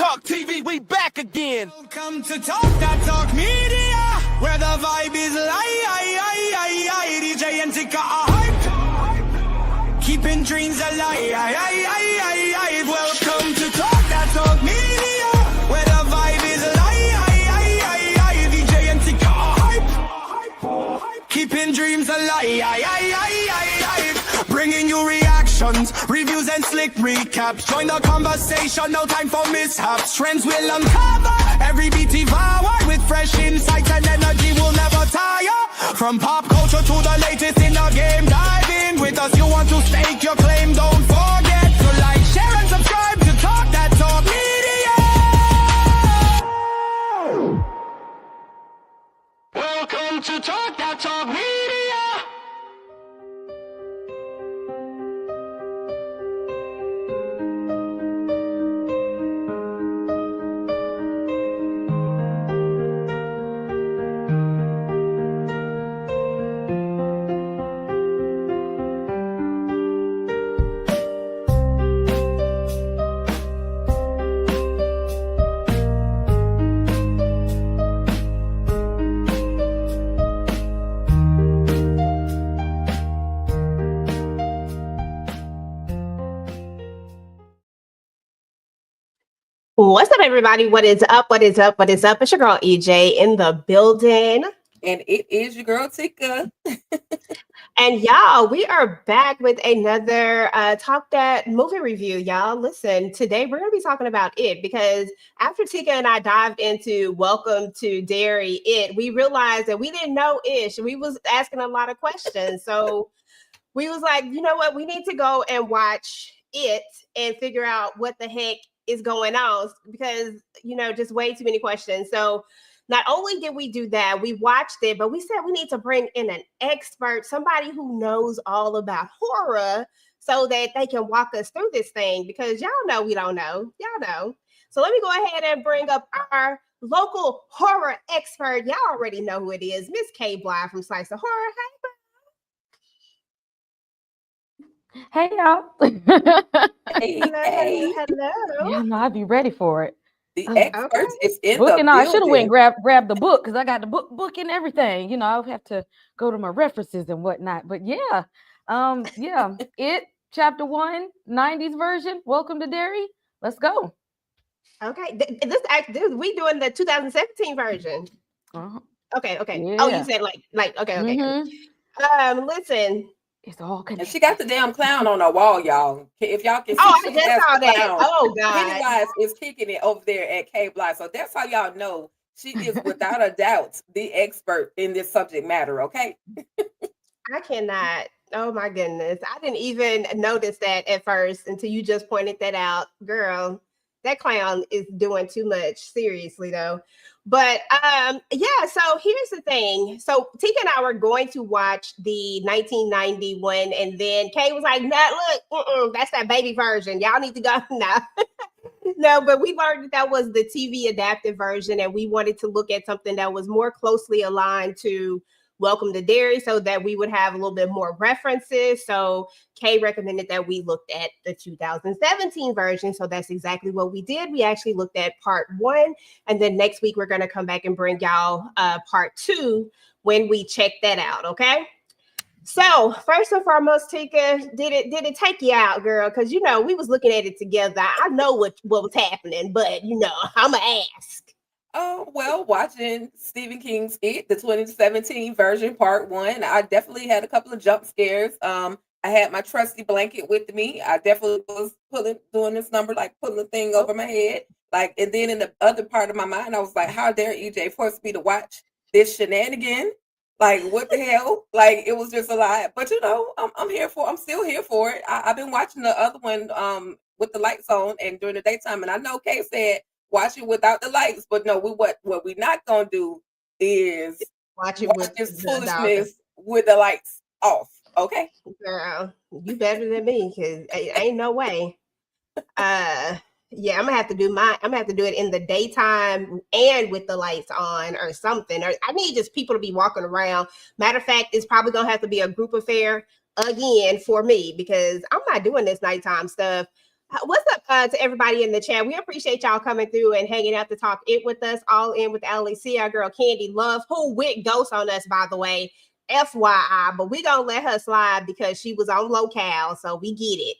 Talk TV, we back again. Welcome to Talk That Talk Media, where the vibe is live. DJ and Tika are hype, keeping dreams alive. Welcome to Talk That Talk Media, where the vibe is live. DJ and Tika are hype, keeping dreams alive. Bringing you reactions, reviews and slick recaps. Join the conversation, no time for mishaps. Trends will uncover, every beat devour. With fresh insights and energy will never tire. From pop culture to the latest in the game, dive in with us. You want to stake your claim, don't forget to like, share and subscribe to Talk That Talk Media. Welcome to Talk That Talk Media. What's up, everybody? What is up? What is up? What is up? It's your girl EJ in the building. And it is your girl Tika. And y'all, we are back with another Talk That movie review. Y'all, listen, today we're going to be talking about It, because after Tika and I dived into Welcome to Derry, It, we realized that we didn't know Ish. We was asking a lot of questions. So we was like, you know what? We need to go and watch It and figure out what the heck is going on, because, you know, just way too many questions. So not only did we do that, we watched it, but we said we need to bring in an expert, somebody who knows all about horror, so that they can walk us through this thing, because y'all know we don't know. Y'all know. So let me go ahead and bring up our local horror expert. Y'all already know who it is, Miss K Bly from Slice of Horror. Hey, y'all. Hey. Hello. Yeah, no, I'd be ready for it. The experts is in Book, the and I should have building. went and grabbed the book, because I got the book and everything. You know, I'll have to go to my references and whatnot. But yeah, It Chapter 1, 90s version. Welcome to Derry. Let's go. Okay, we doing the 2017 version. Uh-huh. Okay. Yeah. Oh, you said like okay. Mhm. Listen. It's all And connected. she got the damn clown on the wall, y'all. If y'all can see, Oh, she I just has saw the that. clown. Oh God. Pennywise is kicking it over there at K Bly. So that's how y'all know she is without a doubt the expert in this subject matter, okay? I cannot. Oh my goodness. I didn't even notice that at first until you just pointed that out. Girl, that clown is doing too much. Seriously though. But yeah, so here's the thing. So Tika and I were going to watch the 1991, and then Kay was like, "Nah, look, that's that baby version. Y'all need to go now." No, but we learned that was the TV adapted version, and we wanted to look at something that was more closely aligned to Welcome to Derry, so that we would have a little bit more references. So Kay recommended that we looked at the 2017 version. So that's exactly what we did. We actually looked at part 1, and then next week we're going to come back and bring y'all part 2 when we check that out. Okay. So first and foremost, Tika, did it take you out, girl? Because you know we was looking at it together. I know what was happening, but you know I'ma ask. Oh, well, watching Stephen King's It, the 2017 version, part 1, I definitely had a couple of jump scares. I had my trusty blanket with me. I definitely was doing this number, like pulling the thing over my head. Like, and then in the other part of my mind, I was like, how dare EJ force me to watch this shenanigan? Like, what the hell? Like, it was just a lot. But you know, I'm still here for it. I've been watching the other one with the lights on and during the daytime, and I know Kay said watch it without the lights, but no, what we're not gonna do is Watch this foolishness with the lights off. Okay, girl, you better than me, because ain't no way. Yeah, I'm gonna have to do it in the daytime and with the lights on or something. Or I need just people to be walking around. Matter of fact, it's probably gonna have to be a group affair again for me, because I'm not doing this nighttime stuff. What's up to everybody in the chat? We appreciate y'all coming through and hanging out to talk it with us. All in with LEC, our girl Candy Love, who went ghost on us, by the way. FYI, but we gonna let her slide because she was on locale, so we get it.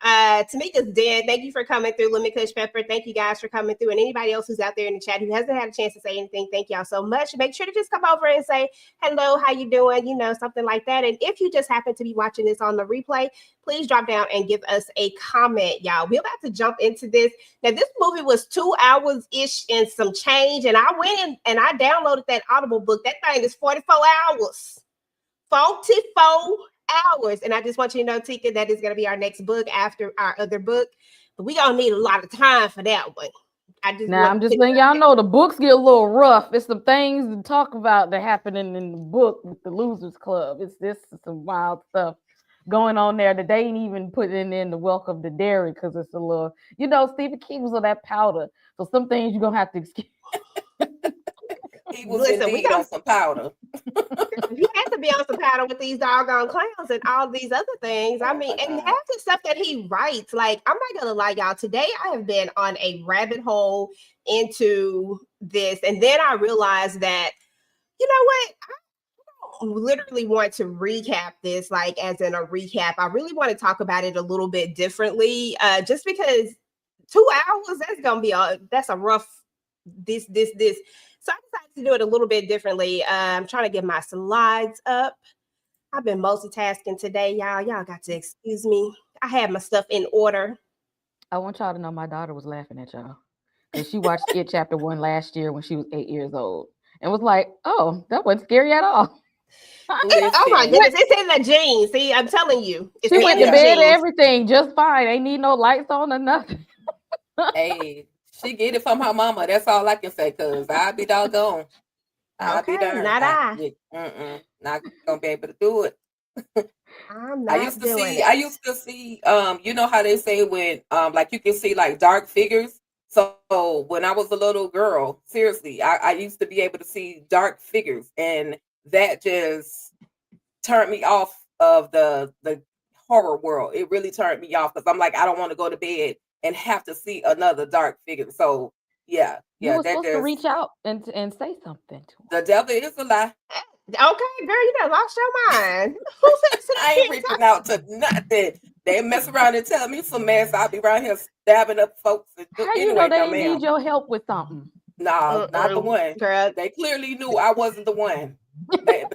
Tamika's dead. Thank you for coming through. Lemon Kush Pepper. Thank you guys for coming through. And anybody else who's out there in the chat who hasn't had a chance to say anything, thank y'all so much. Make sure to just come over and say hello, how you doing? You know, something like that. And if you just happen to be watching this on the replay, please drop down and give us a comment, y'all. We're about to jump into this. Now, this movie was 2 hours-ish and some change. And I went in and I downloaded that Audible book. That thing is 44 hours. 44 hours. And I just want you to know, Tika, that is going to be our next book after our other book. But we gonna need a lot of time for that one. I'm just letting y'all know the books get a little rough. It's some things to talk about that happening in the book with the Losers Club. It's some wild stuff going on there that they ain't even putting in the Welcome to Derry because it's a little, you know, Stephen King was on that powder. So some things you're gonna have to excuse. He was indeed on some powder. You have to be on some powder with these doggone clowns and all these other things. I mean, and half the stuff that he writes, like, I'm not gonna lie, y'all. Today I have been on a rabbit hole into this, and then I realized that, you know what? I don't literally want to recap this, like, as in a recap. I really want to talk about it a little bit differently, just because 2 hours, that's a rough this. So I decided to do it a little bit differently. I'm trying to get my slides up. I've been multitasking today, y'all. Y'all got to excuse me. I had my stuff in order. I want y'all to know my daughter was laughing at y'all. And she watched It Chapter 1 last year when she was 8 years old. And was like, oh, that wasn't scary at all. Oh my goodness, it's in the genes. See, I'm telling you. She went to bed and everything just fine. Ain't need no lights on or nothing. Hey. She get it from her mama. That's all I can say, because I'll be doggone. I'll be darned. Not not gonna be able to do it. I used to see, you know how they say when, like you can see like dark figures. So when I was a little girl, seriously, I used to be able to see dark figures, and that just turned me off of the horror world. It really turned me off because I'm like, I don't want to go to bed and have to see another dark figure. So yeah, you were supposed to reach out and say something to him. The devil is a lie. Okay, girl, you done lost your mind. Who said I ain't reaching out to nothing. They mess around and tell me some mess. I'll be around here stabbing up folks. How you know they need your help with something? No, not the one. Girl. They clearly knew I wasn't the one.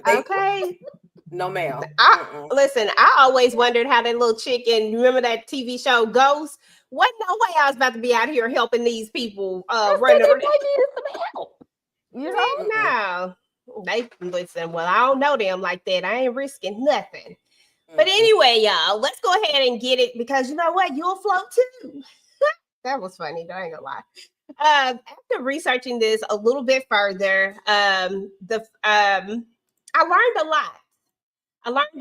Okay. No, ma'am. Listen, I always wondered how that little chicken, remember that TV show Ghost? Wasn't no way I was about to be out here helping these people run around. They needed some help. You know? No. They listen, well, I don't know them like that. I ain't risking nothing. But anyway, y'all, let's go ahead and get it, because you know what? You'll float too. That was funny. I ain't gonna lie. After researching this a little bit further, I learned a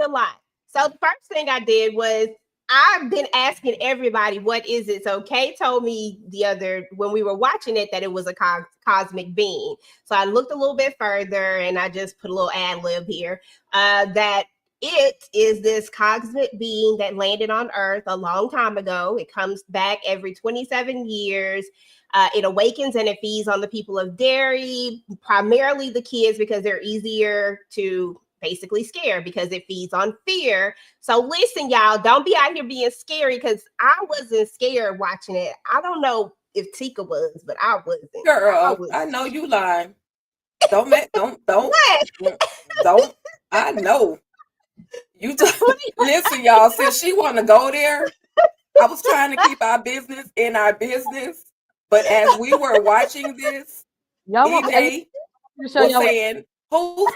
lot. So the first thing I did was I've been asking everybody, what is it? So Kay told me when we were watching it, that it was a cosmic being. So I looked a little bit further and I just put a little ad lib here, that it is this cosmic being that landed on Earth a long time ago. It comes back every 27 years. It awakens and it feeds on the people of Derry, primarily the kids, because they're easier to basically scare, because it feeds on fear. So listen, y'all, don't be out here being scary, because I wasn't scared watching it. I don't know if Tika was, but I wasn't. Girl, I know you lying. Don't. I know. You just listen, y'all. Since she want to go there, I was trying to keep our business in our business. But as we were watching this, EJ was saying, "Who's?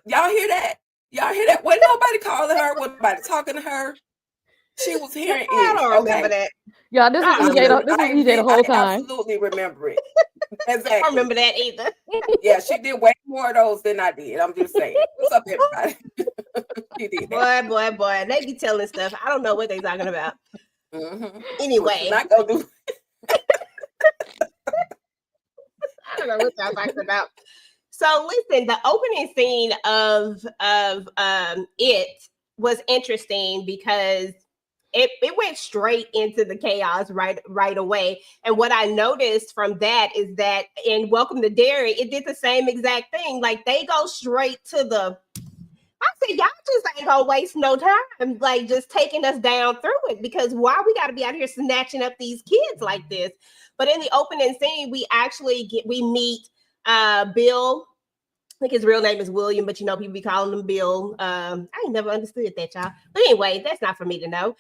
Y'all hear that? Y'all hear that? Wasn't nobody calling her? Wasn't nobody talking to her? She was hearing it. I don't remember that. Yeah, this is EJ the whole time. I absolutely remember it. Exactly. I don't remember that either. Yeah, she did way more of those than I did. I'm just saying. What's up, everybody? She did that. Boy. They be telling stuff. I don't know what they're talking about. Mm-hmm. Anyway. Not gonna do. I don't know what y'all talking about. So listen, the opening scene of it was interesting because it went straight into the chaos right away. And what I noticed from that is that in Welcome to Derry, it did the same exact thing. Like they go straight to the. I said, y'all just ain't gonna waste no time, like just taking us down through it, because why we got to be out here snatching up these kids like this? But in the opening scene, we meet Bill. I think his real name is William, but people be calling him Bill. I ain't never understood that, y'all. But anyway, that's not for me to know.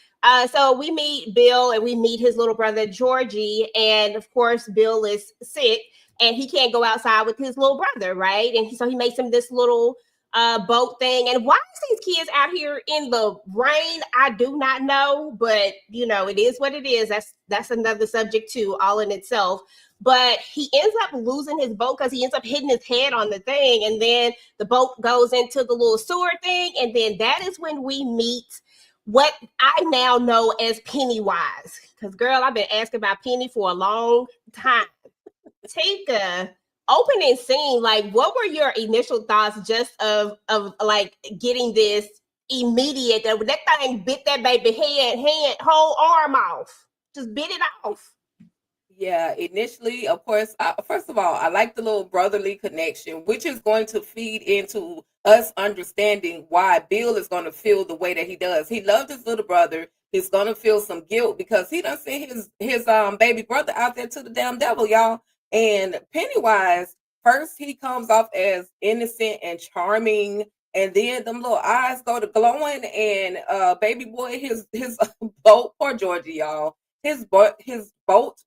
So we meet Bill and we meet his little brother, Georgie. And of course, Bill is sick and he can't go outside with his little brother, right? And so he makes him this little boat thing. And why is these kids out here in the rain? I do not know, but it is what it is. That's another subject too, all in itself. But he ends up losing his boat because he ends up hitting his head on the thing. And then the boat goes into the little sewer thing. And then that is when we meet what I now know as Pennywise. Because, girl, I've been asking about Penny for a long time. Tika, opening scene, like, what were your initial thoughts just of like getting this immediate, that thing bit that baby whole arm off, just bit it off? Yeah, initially, of course, first of all, I like the little brotherly connection, which is going to feed into us understanding why Bill is going to feel the way that he does. He loved his little brother. He's going to feel some guilt because he done sent his baby brother out there to the damn devil, y'all. And Pennywise, first he comes off as innocent and charming, and then them little eyes go to glowing, and baby boy, his boat, poor Georgie, y'all. His boat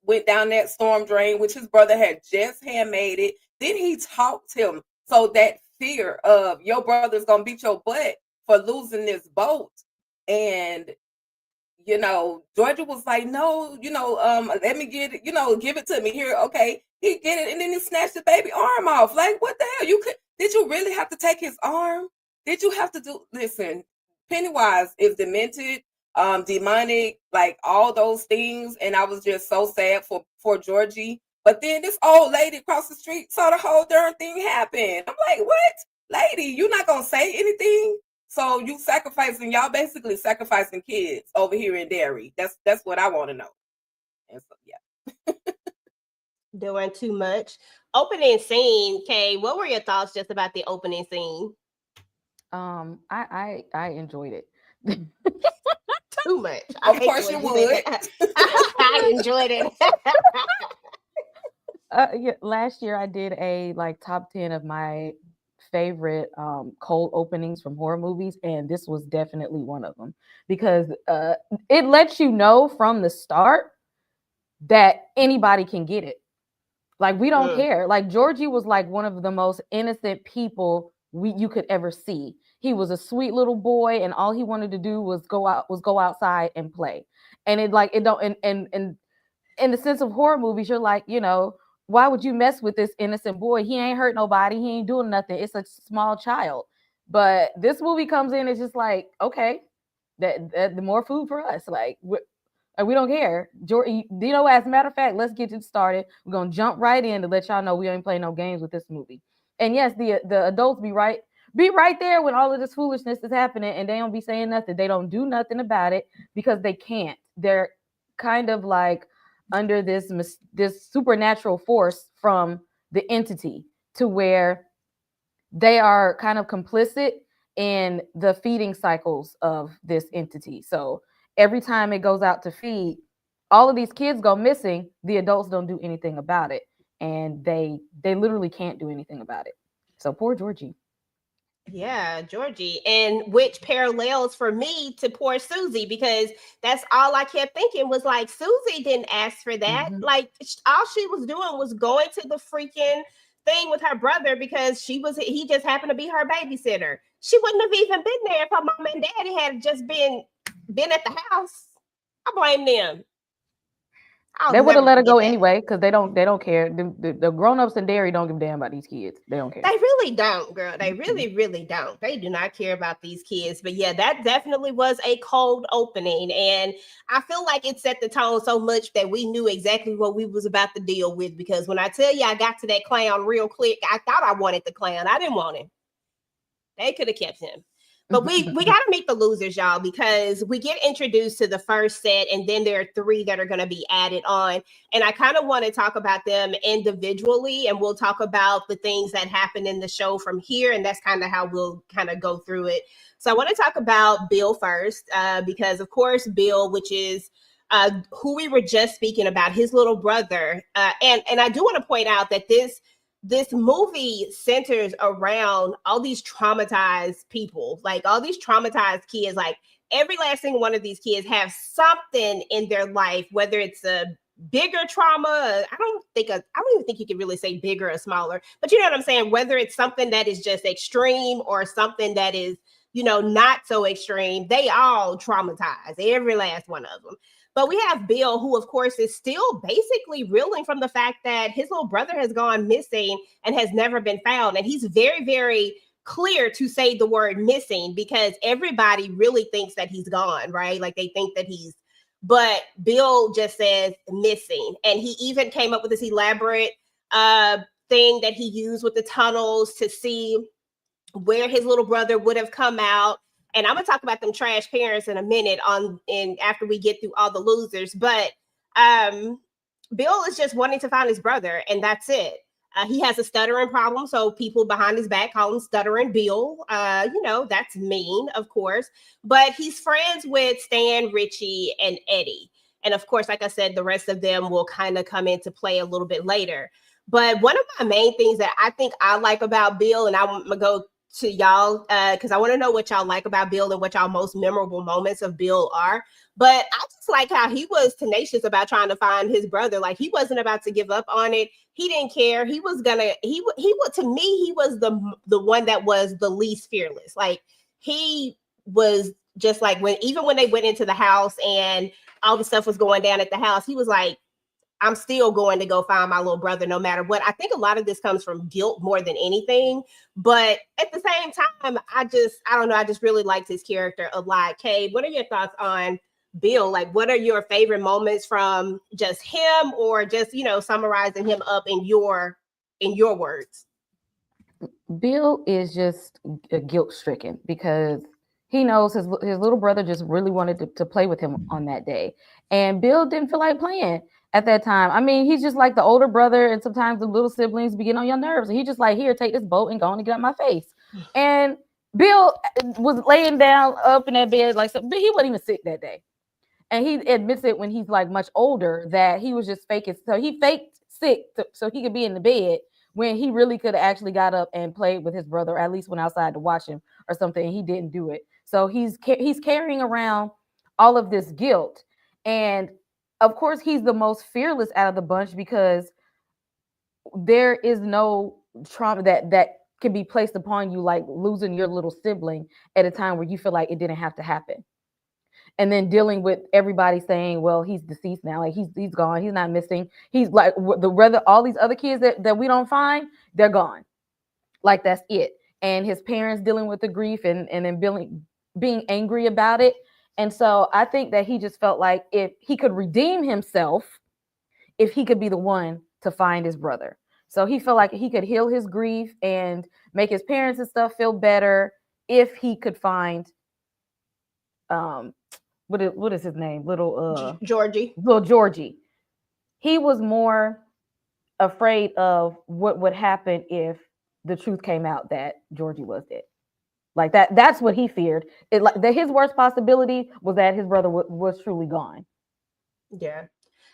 went down that storm drain, which his brother had just handmade it. Then he talked him. So that fear of your brother's going to beat your butt for losing this boat. And, Georgia was like, no, let me get it, give it to me here. Okay. He get it. And then he snatched the baby arm off. Like, what the hell? Did you really have to take his arm? Did you have to listen, Pennywise is demented, demonic, like all those things, and I was just so sad for Georgie. But then this old lady across the street saw the whole darn thing happen. I'm like, what, lady? You not gonna say anything? So y'all basically sacrificing kids over here in Derry. That's what I want to know. And so yeah. Doing too much. Opening scene, Kay, what were your thoughts just about the opening scene? I enjoyed it. Too much. Of course you would. I enjoyed it. Yeah, last year I did a top 10 of my favorite cold openings from horror movies, and this was definitely one of them, because it lets you know from the start that anybody can get it. Like, we don't care. Like, Georgie was like one of the most innocent people you could ever see. He was a sweet little boy, and all he wanted to do was go outside and play. And in the sense of horror movies, you're like, why would you mess with this innocent boy? He ain't hurt nobody. He ain't doing nothing. It's a small child. But this movie comes in, it's just like, okay, that the more food for us. Like, we don't care. As a matter of fact, let's get it started. We're gonna jump right in to let y'all know we ain't playing no games with this movie. And yes, the adults be right there when all of this foolishness is happening, and they don't be saying nothing. They don't do nothing about it because they can't. They're kind of like under this supernatural force from the entity, to where they are kind of complicit in the feeding cycles of this entity. So every time it goes out to feed, all of these kids go missing. The adults don't do anything about it, and they literally can't do anything about it. So poor Georgie. Yeah, Georgie, and which parallels for me to poor Susie, because that's all I kept thinking was like, Susie didn't ask for that. Mm-hmm. Like, all she was doing was going to the freaking thing with her brother because he just happened to be her babysitter. She wouldn't have even been there if her mom and daddy had just been at the house. I blame them. They would have let her go anyway, because they don't care. The grown-ups in Derry don't give a damn about these kids. They don't care. They really don't, girl. They really, really don't. They do not care about these kids. But yeah, that definitely was a cold opening. And I feel like it set the tone so much that we knew exactly what we was about to deal with. Because when I tell you I got to that clown real quick, I thought I wanted the clown. I didn't want him. They could have kept him. But we got to meet the losers, y'all, because we get introduced to the first set, and then there are 3 that are going to be added on. And I kind of want to talk about them individually, and we'll talk about the things that happen in the show from here, and that's kind of how we'll kind of go through it. So I want to talk about Bill first, because of course Bill, which is who we were just speaking about, his little brother, and I do want to point out that this movie centers around all these traumatized people, like all these traumatized kids. Like every last single one of these kids have something in their life, whether it's a bigger trauma. I don't even think you can really say bigger or smaller, but you know what I'm saying? Whether it's something that is just extreme or something that is, not so extreme, they all traumatized, every last one of them. But we have Bill, who, of course, is still basically reeling from the fact that his little brother has gone missing and has never been found. And he's very, very clear to say the word missing because everybody really thinks that he's gone, right? Like they think that but Bill just says missing. And he even came up with this elaborate thing that he used with the tunnels to see where his little brother would have come out. And I'm gonna talk about them trash parents in a minute after we get through all the losers. But Bill is just wanting to find his brother, and that's it. He has a stuttering problem, so people behind his back call him Stuttering Bill. That's mean, of course. But he's friends with Stan, Richie, and Eddie. And of course, like I said, the rest of them will kind of come into play a little bit later. But one of my main things that I think I like about Bill, and I'm gonna go to y'all because I want to know what y'all like about Bill and what y'all most memorable moments of Bill are. But I just like how he was tenacious about trying to find his brother. Like he wasn't about to give up on it. He didn't care. He was gonna. He to me, he was the one that was the least fearless. Like he was just like even when they went into the house and all the stuff was going down at the house, he was like, I'm still going to go find my little brother no matter what. I think a lot of this comes from guilt more than anything. But at the same time, I don't know. I just really liked his character a lot. Kay, what are your thoughts on Bill? Like, what are your favorite moments from just him or just, summarizing him up in your words? Bill is just guilt stricken because he knows his little brother just really wanted to play with him on that day. And Bill didn't feel like playing at that time. I mean, he's just like the older brother, and sometimes the little siblings begin on your nerves. And he's just like, here, take this boat and go on and get out my face. And Bill was laying down up in that bed like something, but he wasn't even sick that day. And he admits it when he's like much older that he was just faking. So he faked sick so he could be in the bed when he really could have actually got up and played with his brother, or at least went outside to watch him or something. And he didn't do it. So he's carrying around all of this guilt. And of course, he's the most fearless out of the bunch because there is no trauma that can be placed upon you, like losing your little sibling at a time where you feel like it didn't have to happen. And then dealing with everybody saying, well, he's deceased now. Like he's gone. He's not missing. He's like all these other kids that we don't find, they're gone. Like that's it. And his parents dealing with the grief and then being angry about it. And so I think that he just felt like if he could redeem himself, if he could be the one to find his brother. So he felt like he could heal his grief and make his parents and stuff feel better if he could find what is his name? Little Georgie. He was more afraid of what would happen if the truth came out that Georgie was dead. Like that's what he feared. That his worst possibility was that his brother was truly gone. Yeah.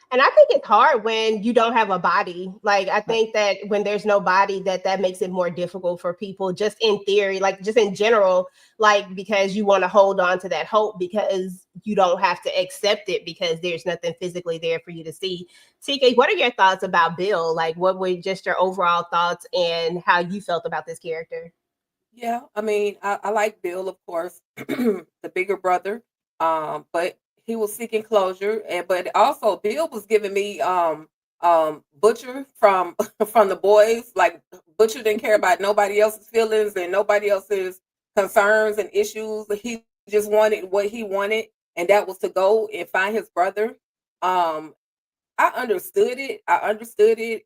And I think it's hard when you don't have a body. Like, I think that when there's no body, that makes it more difficult for people, just in theory, like just in general, like, because you want to hold on to that hope because you don't have to accept it because there's nothing physically there for you to see. TK, what are your thoughts about Bill? Like, what were just your overall thoughts and how you felt about this character? Yeah, I mean, I like Bill, of course, the bigger brother, but he was seeking closure, but also Bill was giving me Butcher from the boys. Like Butcher didn't care about nobody else's feelings and nobody else's concerns and issues. He just wanted what he wanted, and that was to go and find his brother. I understood it.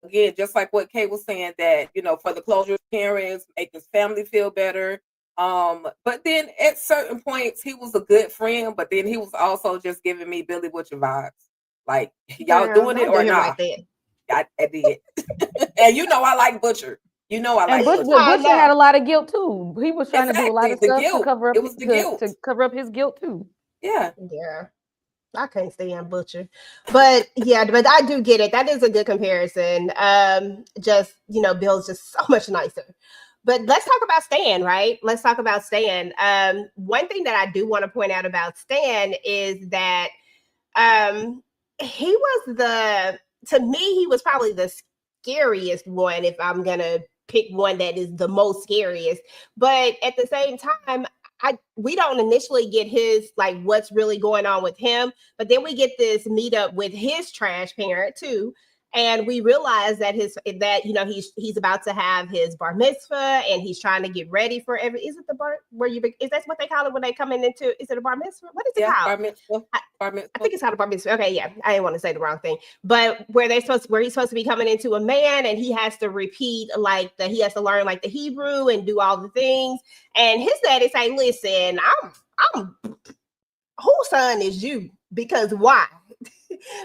Again, just like what Kay was saying, that for the closure of parents, make his family feel better. But then at certain points, he was a good friend, but then he was also just giving me Billy Butcher vibes. Like, y'all Girl, doing it don't do or him like not? that. I did. And you know I like Butcher. You know I And like Butcher, Butcher. I Butcher had know. a lot of guilt too. He was trying to do a lot Exactly. of The stuff to guilt. cover up It was the guilt. to cover up his guilt too. Yeah. Yeah. I can't stand Butcher. But yeah, but I do get it. That is a good comparison. Just, Bill's just so much nicer. But let's talk about Stan, right? Let's talk about Stan. One thing that I do want to point out about Stan is that he was to me, he was probably the scariest one if I'm gonna pick one that is the most scariest. But at the same time, we don't initially get his like what's really going on with him, but then we get this meetup with his trash parent too, and we realize that he's about to have his bar mitzvah, and he's trying to get ready for is it the bar where is that what they call it when they coming into, is it a bar mitzvah? What is it called? Bar mitzvah. Bar mitzvah. I think it's called a bar mitzvah. Okay, yeah, I didn't want to say the wrong thing, but where he's supposed to be coming into a man, and he has to repeat he has to learn like the Hebrew and do all the things, and his daddy say, "Listen, I'm whose son is you? Because why?"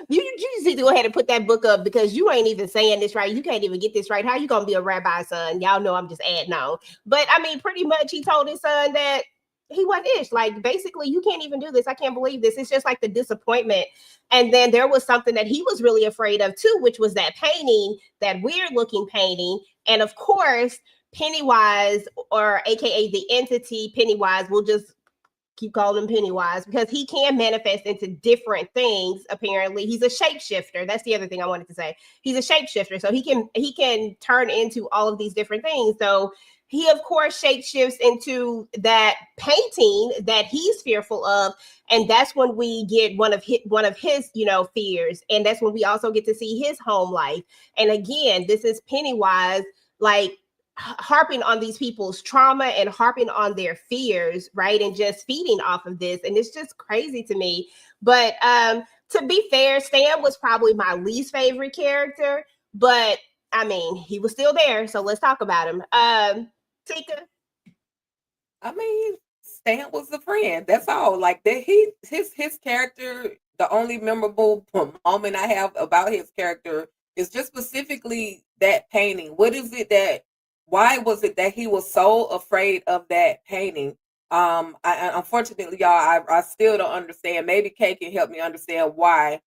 You just need to go ahead and put that book up because you ain't even saying this right. You can't even get this right. How you gonna be a rabbi, son? Y'all know I'm just adding on. But I mean, pretty much he told his son that he wasn't ish. Like, basically, you can't even do this. I can't believe this. It's just like the disappointment. And then there was something that he was really afraid of too, which was that painting, that weird looking painting. And of course, Pennywise, or AKA the entity Pennywise, will just keep calling him Pennywise because he can manifest into different things. Apparently, he's a shapeshifter. That's the other thing I wanted to say. He's a shapeshifter, so he can turn into all of these different things. So he, of course, shapeshifts into that painting that he's fearful of, and that's when we get one of his fears, and that's when we also get to see his home life. And again, this is Pennywise, like, harping on these people's trauma and harping on their fears, right? And just feeding off of this. And it's just crazy to me. But to be fair, Stan was probably my least favorite character, but I mean, he was still there. So let's talk about him. Tika? I mean, Stan was a friend. That's all. Like that, his character. The only memorable moment I have about his character is just specifically that painting. What is it that? Why was it that he was so afraid of that painting? Unfortunately, y'all, I still don't understand. Maybe Kay can help me understand why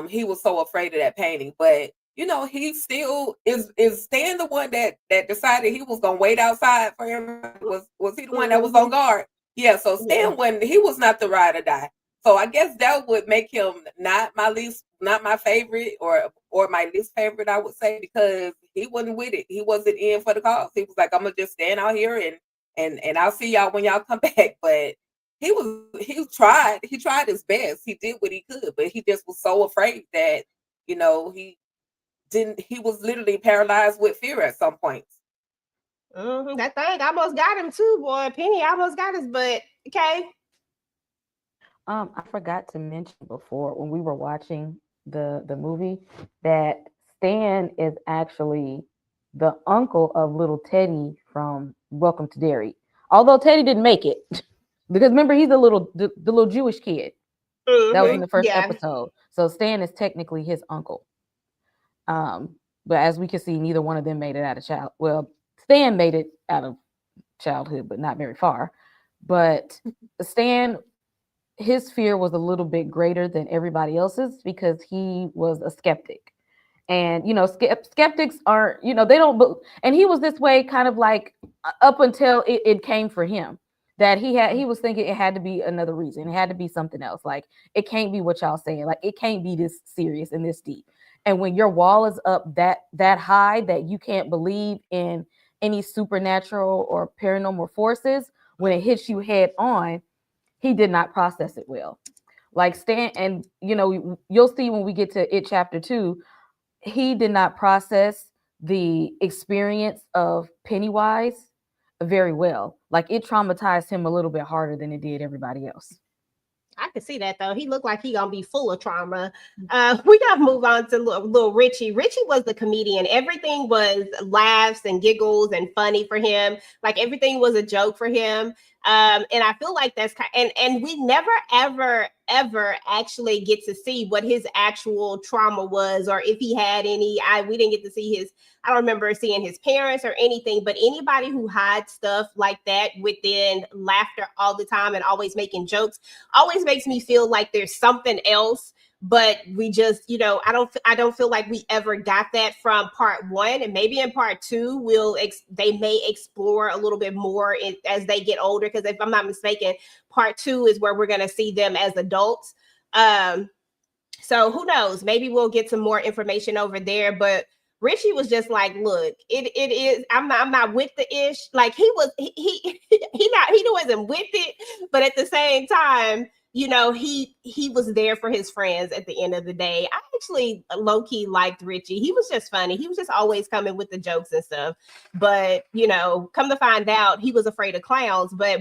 he was so afraid of that painting. But he still is Stan the one that decided he was gonna wait outside for him. Was he the one that was on guard? Yeah. So Stan, when he was not the ride or die. So I guess that would make him not my favorite, or my least favorite, I would say, because he wasn't with it. He wasn't in for the cause. He was like, I'm gonna just stand out here and I'll see y'all when y'all come back. But he tried his best. He did what he could, but he just was so afraid that he was literally paralyzed with fear at some points. That thing almost got him too, boy. Penny almost got his butt. Okay. I forgot to mention before when we were watching the movie that Stan is actually the uncle of little Teddy from Welcome to Derry. Although Teddy didn't make it, because remember he's the little Jewish kid that was in the first episode. So Stan is technically his uncle. But as we can see, neither one of them made it out of child. Well, Stan made it out of childhood, but not very far. But Stan, his fear was a little bit greater than everybody else's because he was a skeptic. And, skeptics aren't, they don't, and he was this way kind of like up until it came for him, that he was thinking it had to be another reason. It had to be something else. Like, it can't be what y'all saying. Like, it can't be this serious and this deep. And when your wall is up that high that you can't believe in any supernatural or paranormal forces, when it hits you head on, he did not process it well. Like Stan, and you'll see when we get to it chapter 2, he did not process the experience of Pennywise very well. Like, it traumatized him a little bit harder than it did everybody else. I can see that though. He looked like he gonna be full of trauma. We gotta move on to little Richie. Richie was the comedian. Everything was laughs and giggles and funny for him. Like everything was a joke for him. And I feel like that's and we never ever actually get to see what his actual trauma was, or if he had any. We didn't get to see his. I don't remember seeing his parents or anything, but anybody who hides stuff like that within laughter all the time and always making jokes always makes me feel like there's something else. But we just, I don't feel like we ever got that from part one, and maybe in part two, they may explore a little bit more as they get older. Because if I'm not mistaken, part two is where we're going to see them as adults. So who knows? Maybe we'll get some more information over there. But Richie was just like, look, it is. I'm not with the ish. Like he wasn't with it, but at the same time, he was there for his friends at the end of the day. I actually low-key liked Richie. He was just funny. He was just always coming with the jokes and stuff. But, come to find out, he was afraid of clowns, but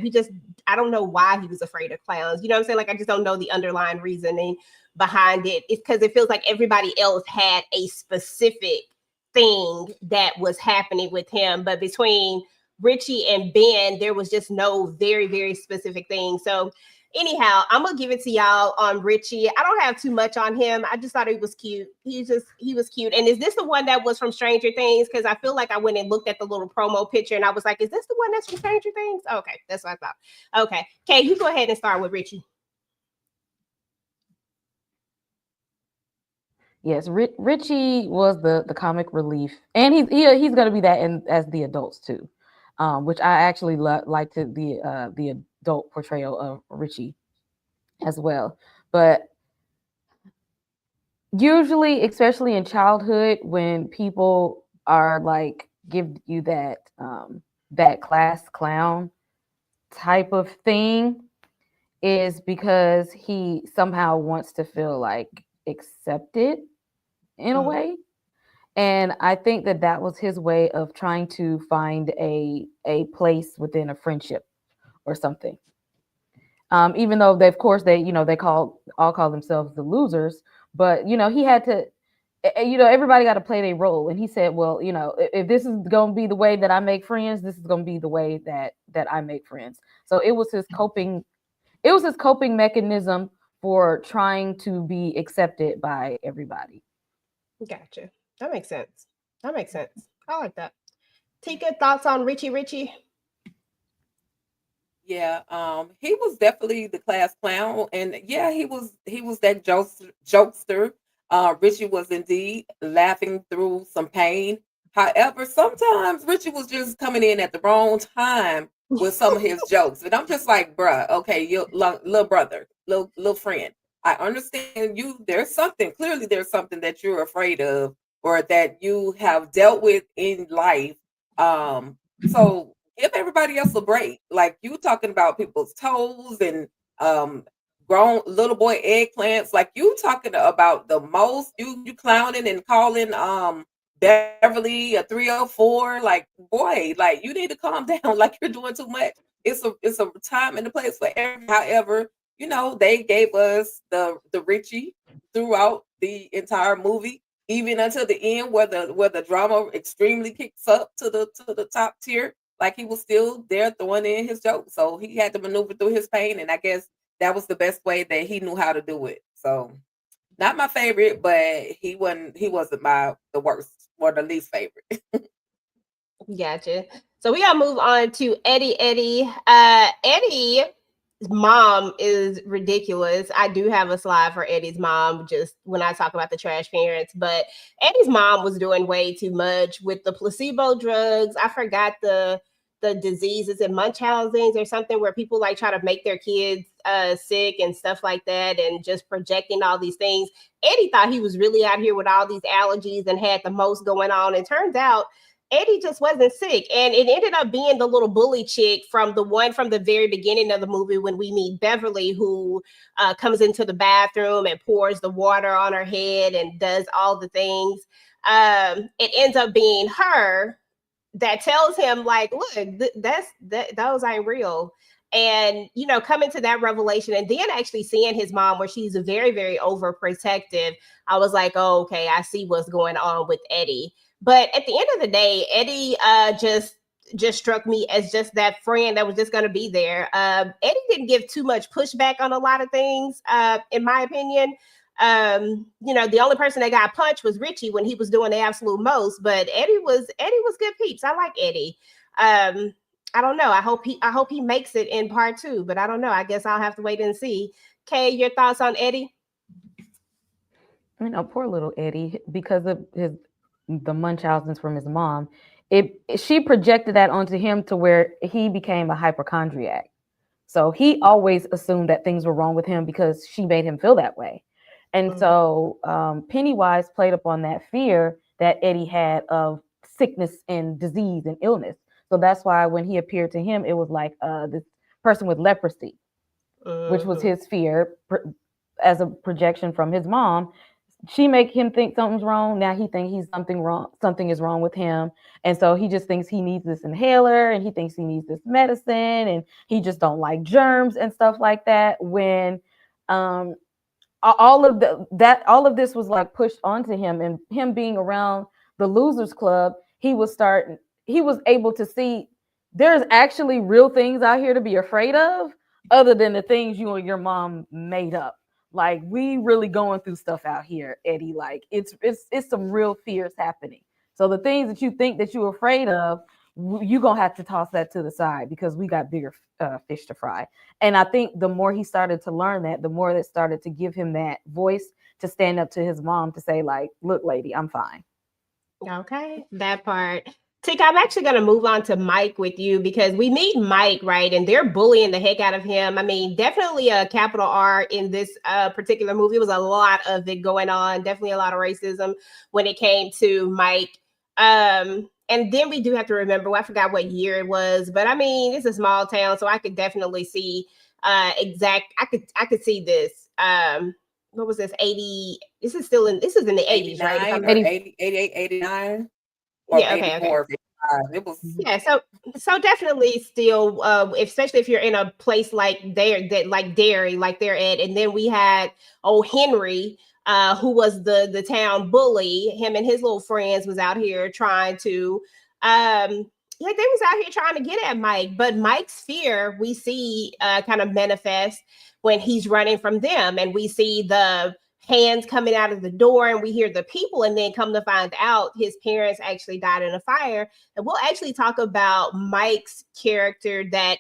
I don't know why he was afraid of clowns. You know what I'm saying? Like, I just don't know the underlying reasoning behind it. It's because it feels like everybody else had a specific thing that was happening with him. But between Richie and Ben, there was just no very, very specific thing. So, anyhow, I'm gonna give it to y'all on Richie. I don't have too much on him. I just thought he was cute. He was cute. And is this the one that was from Stranger Things? Because I feel like I went and looked at the little promo picture and I was like, is this the one that's from Stranger Things? Okay, that's what I thought. Okay, Kay, you go ahead and start with Richie. Yes, Richie was the comic relief, and he's going to be that as the adults too, which I actually liked the adult portrayal of Richie as well. But usually, especially in childhood, when people are like give you that class clown type of thing, is because he somehow wants to feel like accepted in a way. And I think that was his way of trying to find a place within a friendship or something. Even though they all call themselves the losers, but he had to, everybody got to play their role. And he said, well, if this is going to be the way that I make friends, this is going to be the way that I make friends. So it was his coping mechanism for trying to be accepted by everybody. Gotcha. That makes sense. I like that. Tika, thoughts on Richie? Yeah, he was definitely the class clown, and yeah, he was that jokester. Richie was indeed laughing through some pain. However, sometimes Richie was just coming in at the wrong time with some of his jokes, and I'm just like, bruh, okay, you little brother, little friend. I understand you. There's something that you're afraid of, or that you have dealt with in life. So give everybody else a break. Like, you talking about people's toes and grown little boy eggplants. Like, you talking about the most. You clowning and calling Beverly a 304. Like, boy, like, you need to calm down. Like, you're doing too much. It's a time and a place for everything. However, they gave us the Richie throughout the entire movie, even until the end, where the drama extremely kicks up to the top tier. Like, he was still there throwing in his jokes, so he had to maneuver through his pain, and I guess that was the best way that he knew how to do it. So, not my favorite, but he wasn't the worst or the least favorite. Gotcha. So we gotta move on to Eddie. Eddie's mom is ridiculous. I do have a slide for Eddie's mom just when I talk about the trash parents, but Eddie's mom was doing way too much with the placebo drugs. I forgot the diseases and Munchausen's or something, where people like try to make their kids sick and stuff like that, and just projecting all these things. Eddie thought he was really out here with all these allergies and had the most going on. And turns out Eddie just wasn't sick. And it ended up being the little bully chick from the very beginning of the movie, when we meet Beverly, who comes into the bathroom and pours the water on her head and does all the things. It ends up being her that tells him, like, look, those ain't real. And, you know, coming to that revelation and then actually seeing his mom where she's very, very overprotective, I was like, oh, okay, I see what's going on with Eddie. But at the end of the day, Eddie just struck me as just that friend that was just going to be there. Eddie didn't give too much pushback on a lot of things, in my opinion. You know, the only person that got punched was Richie when he was doing the absolute most, but Eddie was good peeps. I like Eddie. I don't know. I hope he makes it in part 2, but I don't know. I guess I'll have to wait and see. Kay, your thoughts on Eddie? You know, poor little Eddie, because of the Munchausens from his mom. She projected that onto him to where he became a hypochondriac. So he always assumed that things were wrong with him because she made him feel that way. And so Pennywise played upon that fear that Eddie had of sickness and disease and illness. So that's why when he appeared to him, it was like this person with leprosy, which was his fear as a projection from his mom. She make him think something's wrong. Now he thinks he's something wrong. Something is wrong with him. And so he just thinks he needs this inhaler and he thinks he needs this medicine and he just don't like germs and stuff like that. When all of this was like pushed onto him, and him being around the Losers Club, he was able to see there's actually real things out here to be afraid of other than the things you and your mom made up. Like, we really going through stuff out here, Eddie. Like, it's some real fears happening. So the things that you think that you're afraid of, you're going to have to toss that to the side because we got bigger fish to fry. And I think the more he started to learn that, the more that started to give him that voice to stand up to his mom to say, like, look, lady, I'm fine. Okay, that part. Tika, I'm actually going to move on to Mike with you because we meet Mike, right? And they're bullying the heck out of him. I mean, definitely a capital R in this particular movie. It was a lot of it going on. Definitely a lot of racism when it came to Mike. And then we do have to remember, I forgot what year it was, but I mean, it's a small town, so I could definitely see I could see this. What was this? 80? This is in the 80s, right? 88, 89. Yeah, okay. It was, yeah, so definitely still, especially if you're in a place like Derry, like they're at, and then we had Henry, who was the town bully. Him and his little friends was out here trying to, they was out here trying to get at Mike, but Mike's fear we see kind of manifest when he's running from them, and we see the hands coming out of the door and we hear the people, and then come to find out his parents actually died in a fire. And we'll actually talk about Mike's character, that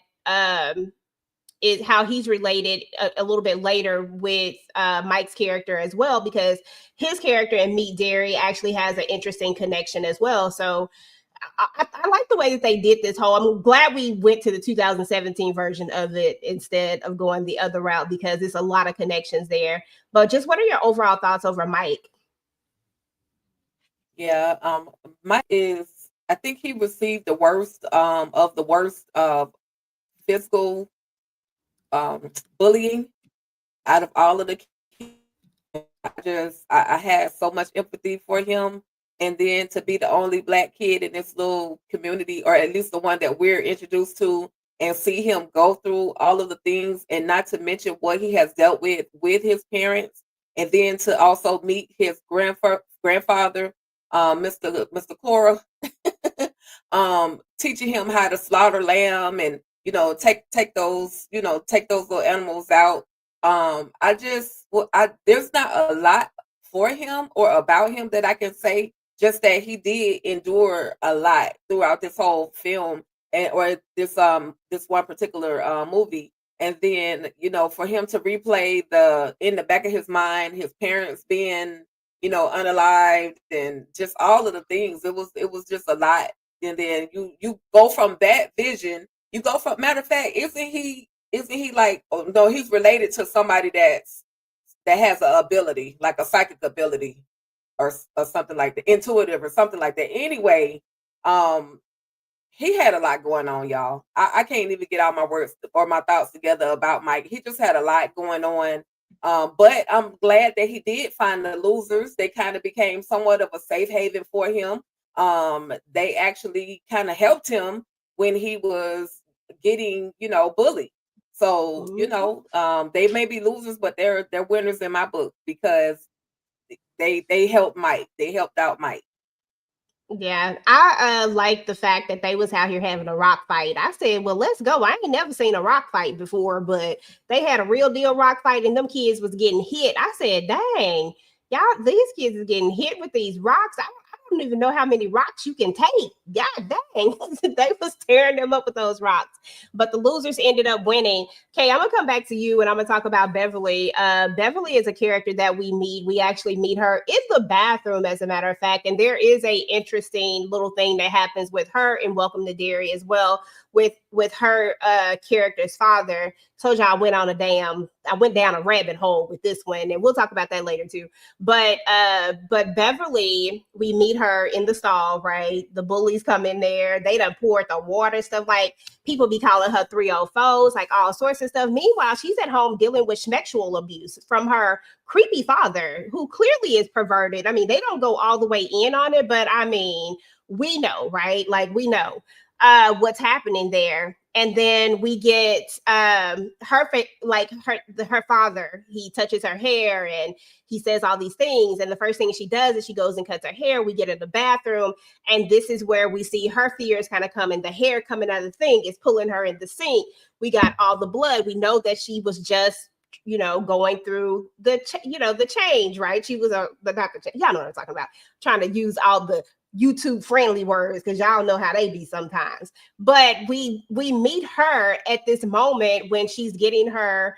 is how he's related a little bit later with Mike's character as well, because his character in Meet Derry actually has an interesting connection as well. So I like the way that they did this whole. I'm glad we went to the 2017 version of it instead of going the other route, because there's a lot of connections there. But just what are your overall thoughts over Mike? Yeah, Mike I think he received the worst of the worst physical bullying out of all of the kids. I had so much empathy for him. And then to be the only Black kid in this little community, or at least the one that we're introduced to, and see him go through all of the things, and not to mention what he has dealt with his parents, and then to also meet his grandfather, Mr. Cora, teaching him how to slaughter lamb and, take those little animals out. There's not a lot for him or about him that I can say. Just that he did endure a lot throughout this whole film, or this one particular movie. And then, for him to replay in the back of his mind, his parents being, unalived, and just all of the things, it was just a lot. And then you go from that vision, matter of fact, isn't he like, oh no, he's related to somebody that has an ability, like a psychic ability, or something like that, intuitive or something like that. Anyway, he had a lot going on, y'all. I can't even get all my words or my thoughts together about Mike. He just had a lot going on. But I'm glad that he did find the Losers. They kind of became somewhat of a safe haven for him. They actually kind of helped him when he was getting, bullied. So, you know, they may be losers, but they're winners in my book because they helped Mike. They helped out Mike. Yeah, I like the fact that they was out here having a rock fight. I said, well, let's go. I ain't never seen a rock fight before, but they had a real deal rock fight and them kids was getting hit. I said, dang, y'all, these kids is getting hit with these rocks. I don't even know how many rocks you can take. God dang, they was tearing them up with those rocks. But the losers ended up winning. Okay, I'm gonna come back to you and I'm gonna talk about Beverly. Beverly is a character that we meet. We actually meet her in the bathroom, as a matter of fact. And there is a interesting little thing that happens with her in Welcome to Derry as well, with her character's father. Told you I went down a rabbit hole with this one, and we'll talk about that later too. But Beverly, we meet her in the stall, right? The bullies come in there, they done poured the water, stuff like people be calling her 304s, like all sorts of stuff. Meanwhile, she's at home dealing with sexual abuse from her creepy father, who clearly is perverted. I mean, they don't go all the way in on it, but I mean, we know, right? Like we know what's happening there. And then we get her father, he touches her hair and he says all these things. And the first thing she does is she goes and cuts her hair. We get in the bathroom, and this is where we see her fears kind of come, and the hair coming out of the thing is pulling her in the sink. We got all the blood. We know that she was just, you know, going through the change, right? She was y'all know what I'm talking about. Trying to use all the YouTube friendly words because y'all know how they be sometimes. But we meet her at this moment when she's getting her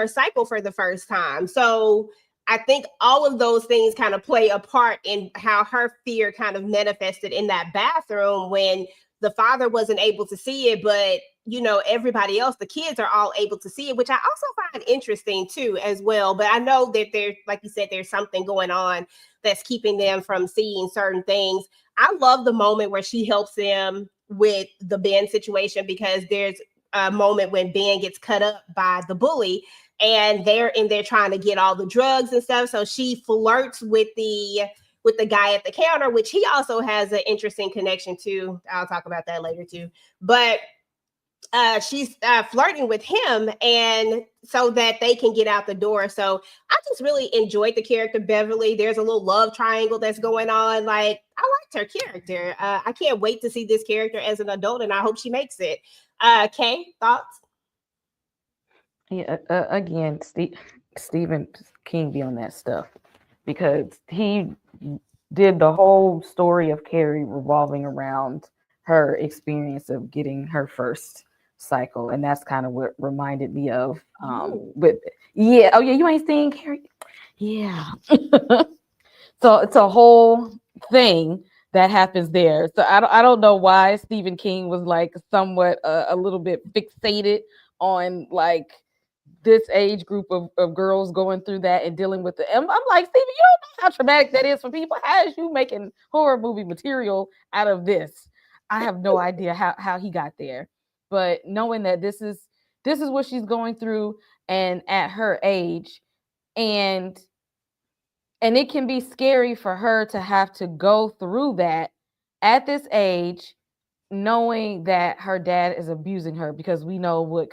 cycle for the first time. So I think all of those things kind of play a part in how her fear kind of manifested in that bathroom when the father wasn't able to see it, but you know, everybody else, the kids are all able to see it, which I also find interesting too, as well. But I know that there's, like you said, there's something going on that's keeping them from seeing certain things. I love the moment where she helps them with the Ben situation, because there's a moment when Ben gets cut up by the bully and they're in there trying to get all the drugs and stuff. So she flirts with the guy at the counter, which he also has an interesting connection to. I'll talk about that later too. But she's flirting with him, and so that they can get out the door. So I just really enjoyed the character Beverly. There's a little love triangle that's going on. Like, I liked her character. I can't wait to see this character as an adult, and I hope she makes it. Kay, thoughts? Yeah, again, Stephen King be on that stuff, because he did the whole story of Carrie revolving around her experience of getting her first cycle, and that's kind of what reminded me of you ain't seen Carrie? Yeah. So it's a whole thing that happens there. So I don't know why Stephen King was like somewhat a little bit fixated on like this age group of girls going through that and dealing with I'm like, Stephen, you don't know how traumatic that is for people. How is you making horror movie material out of this? I have no idea how he got there. But knowing that this is what she's going through, and at her age, and it can be scary for her to have to go through that at this age, knowing that her dad is abusing her, because we know what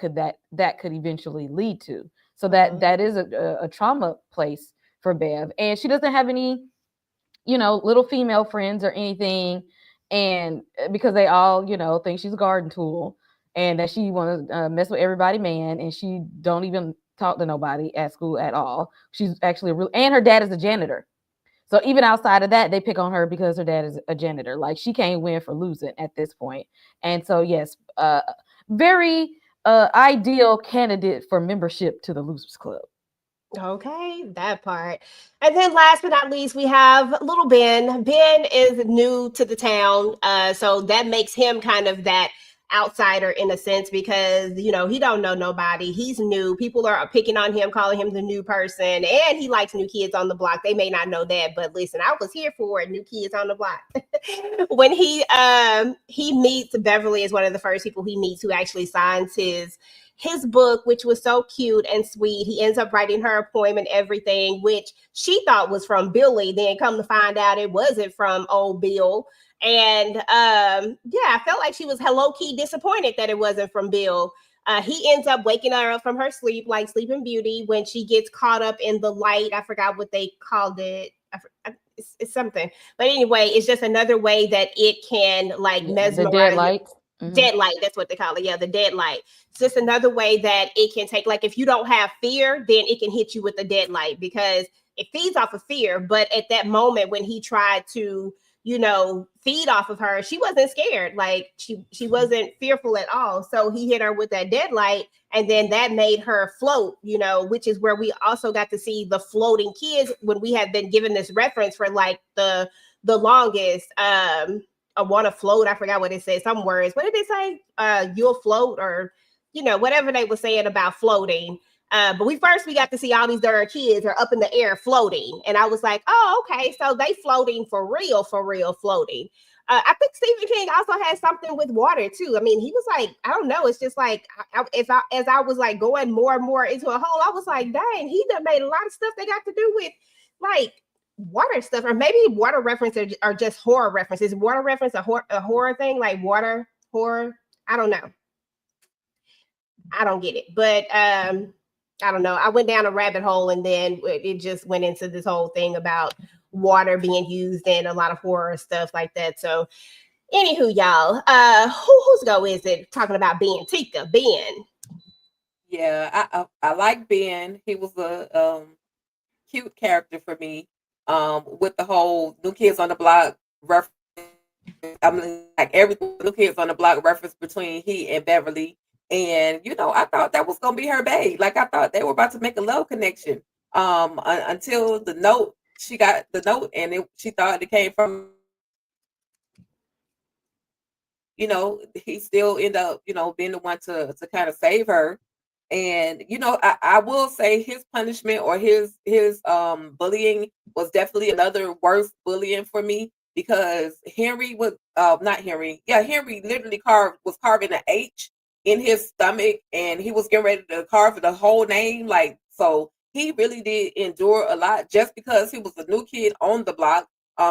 that could eventually lead to. So that is a trauma place for Bev, and she doesn't have any, little female friends or anything, and because they all, think she's a garden tool and that she want to mess with everybody, man, and she don't even talk to nobody at school at all. She's actually and her dad is a janitor. So even outside of that, they pick on her because her dad is a janitor. Like, she can't win for losing at this point. And so, yes, very ideal candidate for membership to the Losers Club. Okay, that part. And then last but not least, we have little Ben. Ben is new to the town. So that makes him kind of that outsider in a sense, because he don't know nobody. He's new. People are picking on him, calling him the new person, and he likes new kids on the block. They may not know that, but listen, I was here for it. New kids on the block. When he meets Beverly, is one of the first people he meets who actually signs his book, which was so cute and sweet. He ends up writing her appointment, everything, which she thought was from Billy. Then come to find out it wasn't from old Bill. And I felt like she was low-key disappointed that it wasn't from Bill. He ends up waking her up from her sleep, like Sleeping Beauty, when she gets caught up in the light. I forgot what they called it. It's something. But anyway, it's just another way that it can like mesmerize. The dead light. Dead light, that's what they call it. Yeah, the dead light. It's just another way that it can take, like if you don't have fear, then it can hit you with the dead light because it feeds off of fear. But at that moment when he tried to, feed off of her, she wasn't scared. Like she wasn't fearful at all. So he hit her with that dead light, and then that made her float, which is where we also got to see the floating kids when we had been given this reference for like the longest. I want to float. I forgot what it said. Some words. What did they say? You'll float, or whatever they were saying about floating. But we got to see all these darn kids are up in the air floating. And I was like, oh, okay. So they floating for real floating. I think Stephen King also has something with water too. I mean, he was like, I don't know. It's just like, as I was like going more and more into a hole, I was like, dang, he done made a lot of stuff that got to do with like water stuff, or maybe water references are just horror references. Water reference a horror thing, like water horror. I don't know. I don't get it, but I don't know. I went down a rabbit hole, and then it just went into this whole thing about water being used in a lot of horror stuff like that. So, anywho, y'all, whose go is it? Talking about Ben, Tika, Ben. Yeah, I like Ben. He was a cute character for me. With the whole New Kids on the Block reference, I mean, like every New Kids on the Block reference between he and Beverly. And I thought that was gonna be her babe. Like I thought they were about to make a love connection. Until the note, she got the note, and she thought it came from. He still ended up, being the one to kind of save her. And I will say his punishment or his bullying was definitely another worse bullying for me, because Henry was Henry literally was carving an H in his stomach, and he was getting ready to carve the whole name. Like, so he really did endure a lot just because he was a new kid on the block.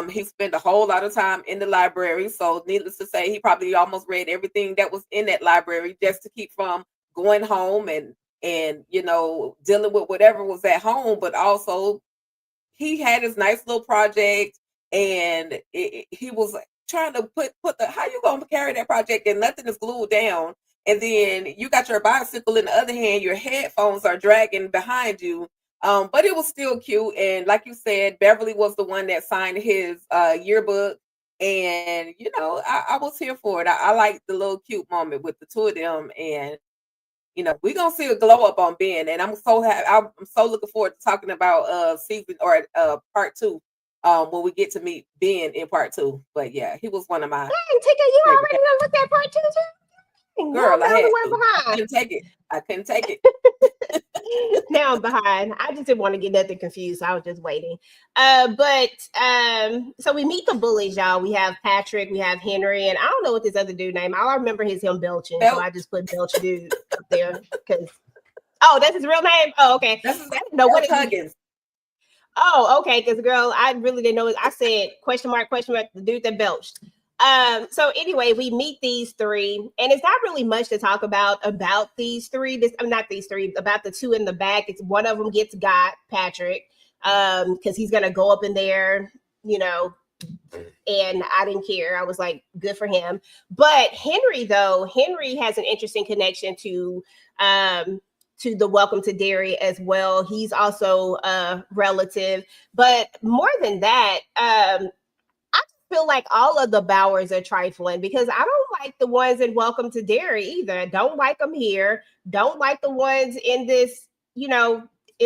He spent a whole lot of time in the library, so needless to say, he probably almost read everything that was in that library just to keep from going home and dealing with whatever was at home. But also he had his nice little project, and he was trying to put how you gonna carry that project and nothing is glued down, and then you got your bicycle in the other hand, your headphones are dragging behind you. But it was still cute, and like you said, Beverly was the one that signed his yearbook, and I was here for it. I liked the little cute moment with the two of them, and we're gonna see a glow up on Ben, and I'm so happy. I'm so looking forward to talking about season or part 2 when we get to meet Ben in part 2. But yeah, he was one of my. Dang, Tika, you already done looked at part 2 too? Girl, I couldn't take it. I couldn't take it. Now I'm behind. I just didn't want to get nothing confused. So I was just waiting. So we meet the bullies, y'all. We have Patrick, we have Henry, and I don't know what this other dude name. All I remember is him belching. So I just put Belch dude up there because that's his real name. Oh, okay. I didn't know what Huggins. Oh, okay. Because girl, I really didn't know. I said question mark, the dude that belched. So anyway, we meet these three, and it's not really much to talk about these three. About the two in the back. It's one of them gets got, Patrick, because he's gonna go up in there, and I didn't care. I was like, good for him. But Henry has an interesting connection to the Welcome to Derry as well. He's also a relative, but more than that, feel like all of the Bowers are trifling because I don't like the ones in Welcome to Derry either. Don't like them here. Don't like the ones in this, in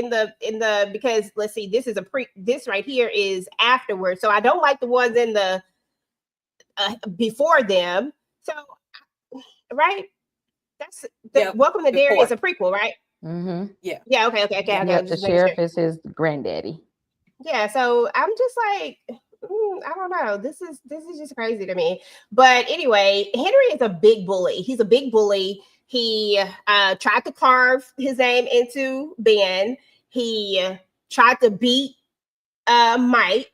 the because let's see, this right here is afterwards. So I don't like the ones in the before them. So right, that's Welcome to Derry is a prequel, right? Mm-hmm. Yeah. Yeah. Okay. The sheriff is his granddaddy. Yeah. So I'm just like. I don't know. This is just crazy to me. But anyway, Henry is a big bully. He's a big bully. He tried to carve his name into Ben. He tried to beat Mike.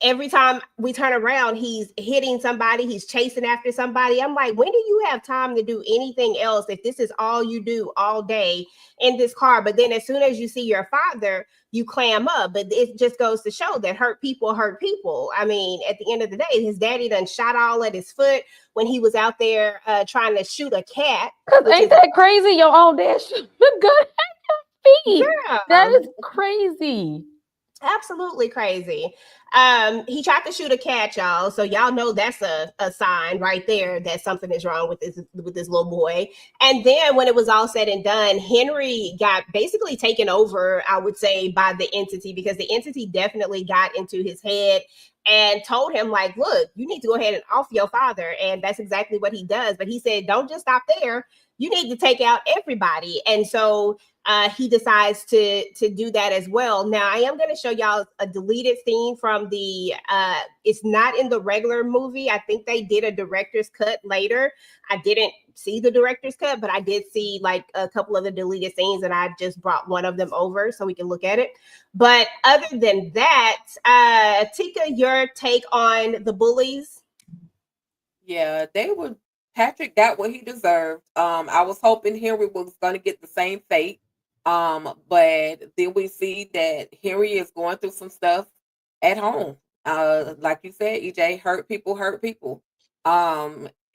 every time we turn around, he's hitting somebody, he's chasing after somebody. I'm like, when do you have time to do anything else if this is all you do all day in this car? But then as soon as you see your father, you clam up. But it just goes to show that hurt people hurt people. I mean, at the end of the day, his daddy done shot all at his foot when he was out there trying to shoot a cat. Because ain't that crazy? Your own dad shoot a gun at your feet. Yeah. That is crazy. Absolutely crazy. He tried to shoot a cat, y'all. So y'all know that's a sign right there that something is wrong with this little boy. And then when it was all said and done, Henry got basically taken over, I would say, by the entity, because the entity definitely got into his head and told him, like, look, you need to go ahead and off your father. And that's exactly what he does. But he said, don't just stop there. You need to take out everybody. And so he decides to do that as well. Now, I am going to show y'all a deleted scene from the, it's not in the regular movie. I think they did a director's cut later. I didn't see the director's cut, but I did see like a couple of the deleted scenes, and I just brought one of them over so we can look at it. But other than that, Tika, your take on the bullies? Yeah, Patrick got what he deserved. I was hoping Henry was going to get the same fate. But then we see that Henry is going through some stuff at home. Like you said, EJ, hurt people.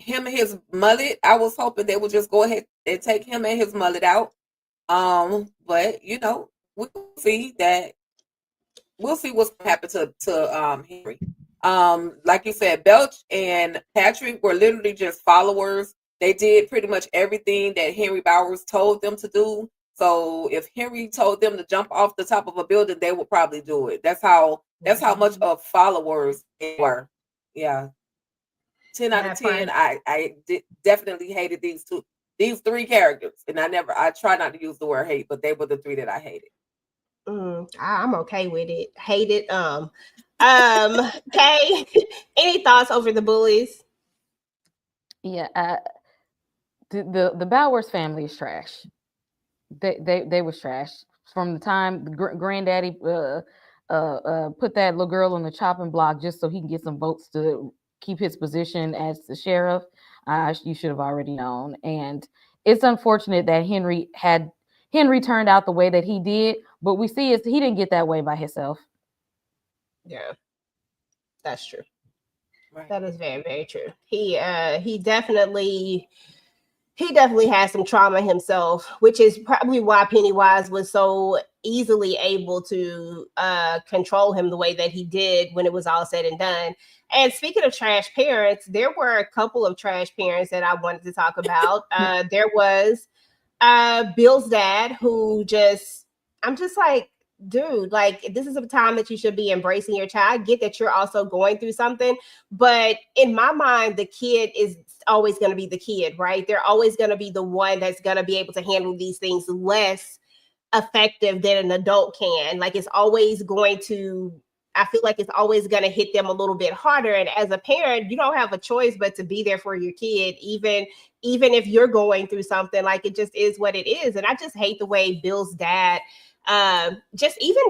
Him and his mullet, I was hoping they would just go ahead and take him and his mullet out. But you know, we'll see what's going to happen to Henry. Like you said, Belch and Patrick were literally just followers. They did pretty much everything that Henry Bowers told them to do. So if Henry told them to jump off the top of a building, they would probably do it. That's how much of followers they were. Yeah. 10 out of 10. I definitely hated these three characters. And I try not to use the word hate, but they were the three that I hated. I'm okay with it. Hate it. Kay, any thoughts over the bullies? Yeah, the Bowers family is trash. They was trash from the time the granddaddy put that little girl on the chopping block just so he can get some votes to keep his position as the sheriff. You should have already known. And it's unfortunate that Henry turned out the way that he did, but we see he didn't get that way by himself. Yeah, that's true. Right. That is very, very true. He definitely has some trauma himself, which is probably why Pennywise was so easily able to control him the way that he did when it was all said and done. And speaking of trash parents, there were a couple of trash parents that I wanted to talk about. There was Bill's dad, who I'm just like, dude, like, this is a time that you should be embracing your child. I get that you're also going through something, but in my mind, the kid is always going to be the kid, right? They're always going to be the one that's going to be able to handle these things less effective than an adult can. Like, it's always going to, I feel like it's always going to hit them a little bit harder. And as a parent, you don't have a choice but to be there for your kid, even if you're going through something. Like, it just is what it is. And I just hate the way Bill's dad, just even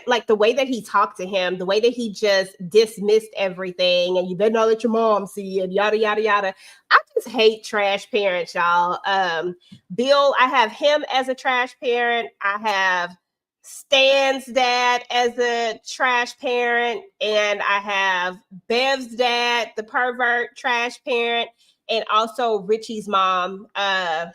like the way that he talked to him, the way that he just dismissed everything, and you better not let your mom see it, yada yada yada. I just hate trash parents, y'all. Bill, I have him as a trash parent. I have Stan's dad as a trash parent, and I have Bev's dad, the pervert trash parent, and also Richie's mom,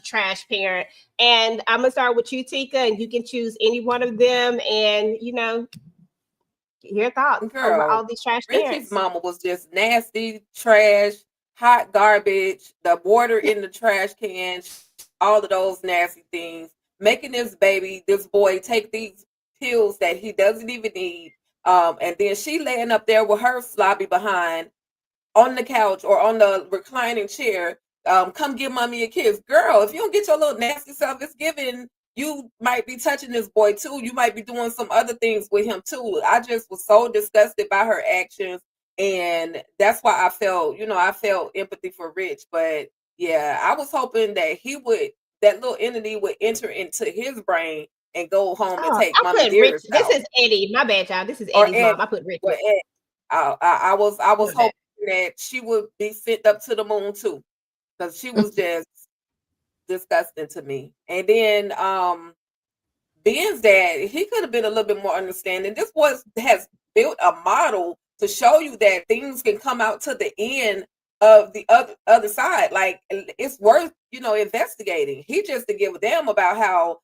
trash parent. And I'm gonna start with you, Tika, and you can choose any one of them, and your thoughts over all these trash parents. Richie's mama was just nasty, trash, hot garbage, the water in the trash can, all of those nasty things, making this boy take these pills that he doesn't even need. And then she laying up there with her sloppy behind on the couch or on the reclining chair. Come give mommy a kiss. Girl, if you don't get your little nasty self, it's given you might be touching this boy too. You might be doing some other things with him too. I just was so disgusted by her actions. And that's why I felt empathy for Rich. But yeah, I was hoping that that little entity would enter into his brain and go home and Oh, take I Mama put Rich. Dearest This out. is Eddie. My bad, y'all. This is Or Eddie's Ed, mom. I put or Richard. Ed. I was My hoping that she would be sent up to the moon too, because she was just disgusting to me. And then Ben's dad, he could have been a little bit more understanding. This has built a model to show you that things can come out to the end of the other side. Like, it's worth, investigating. He just didn't give a damn about how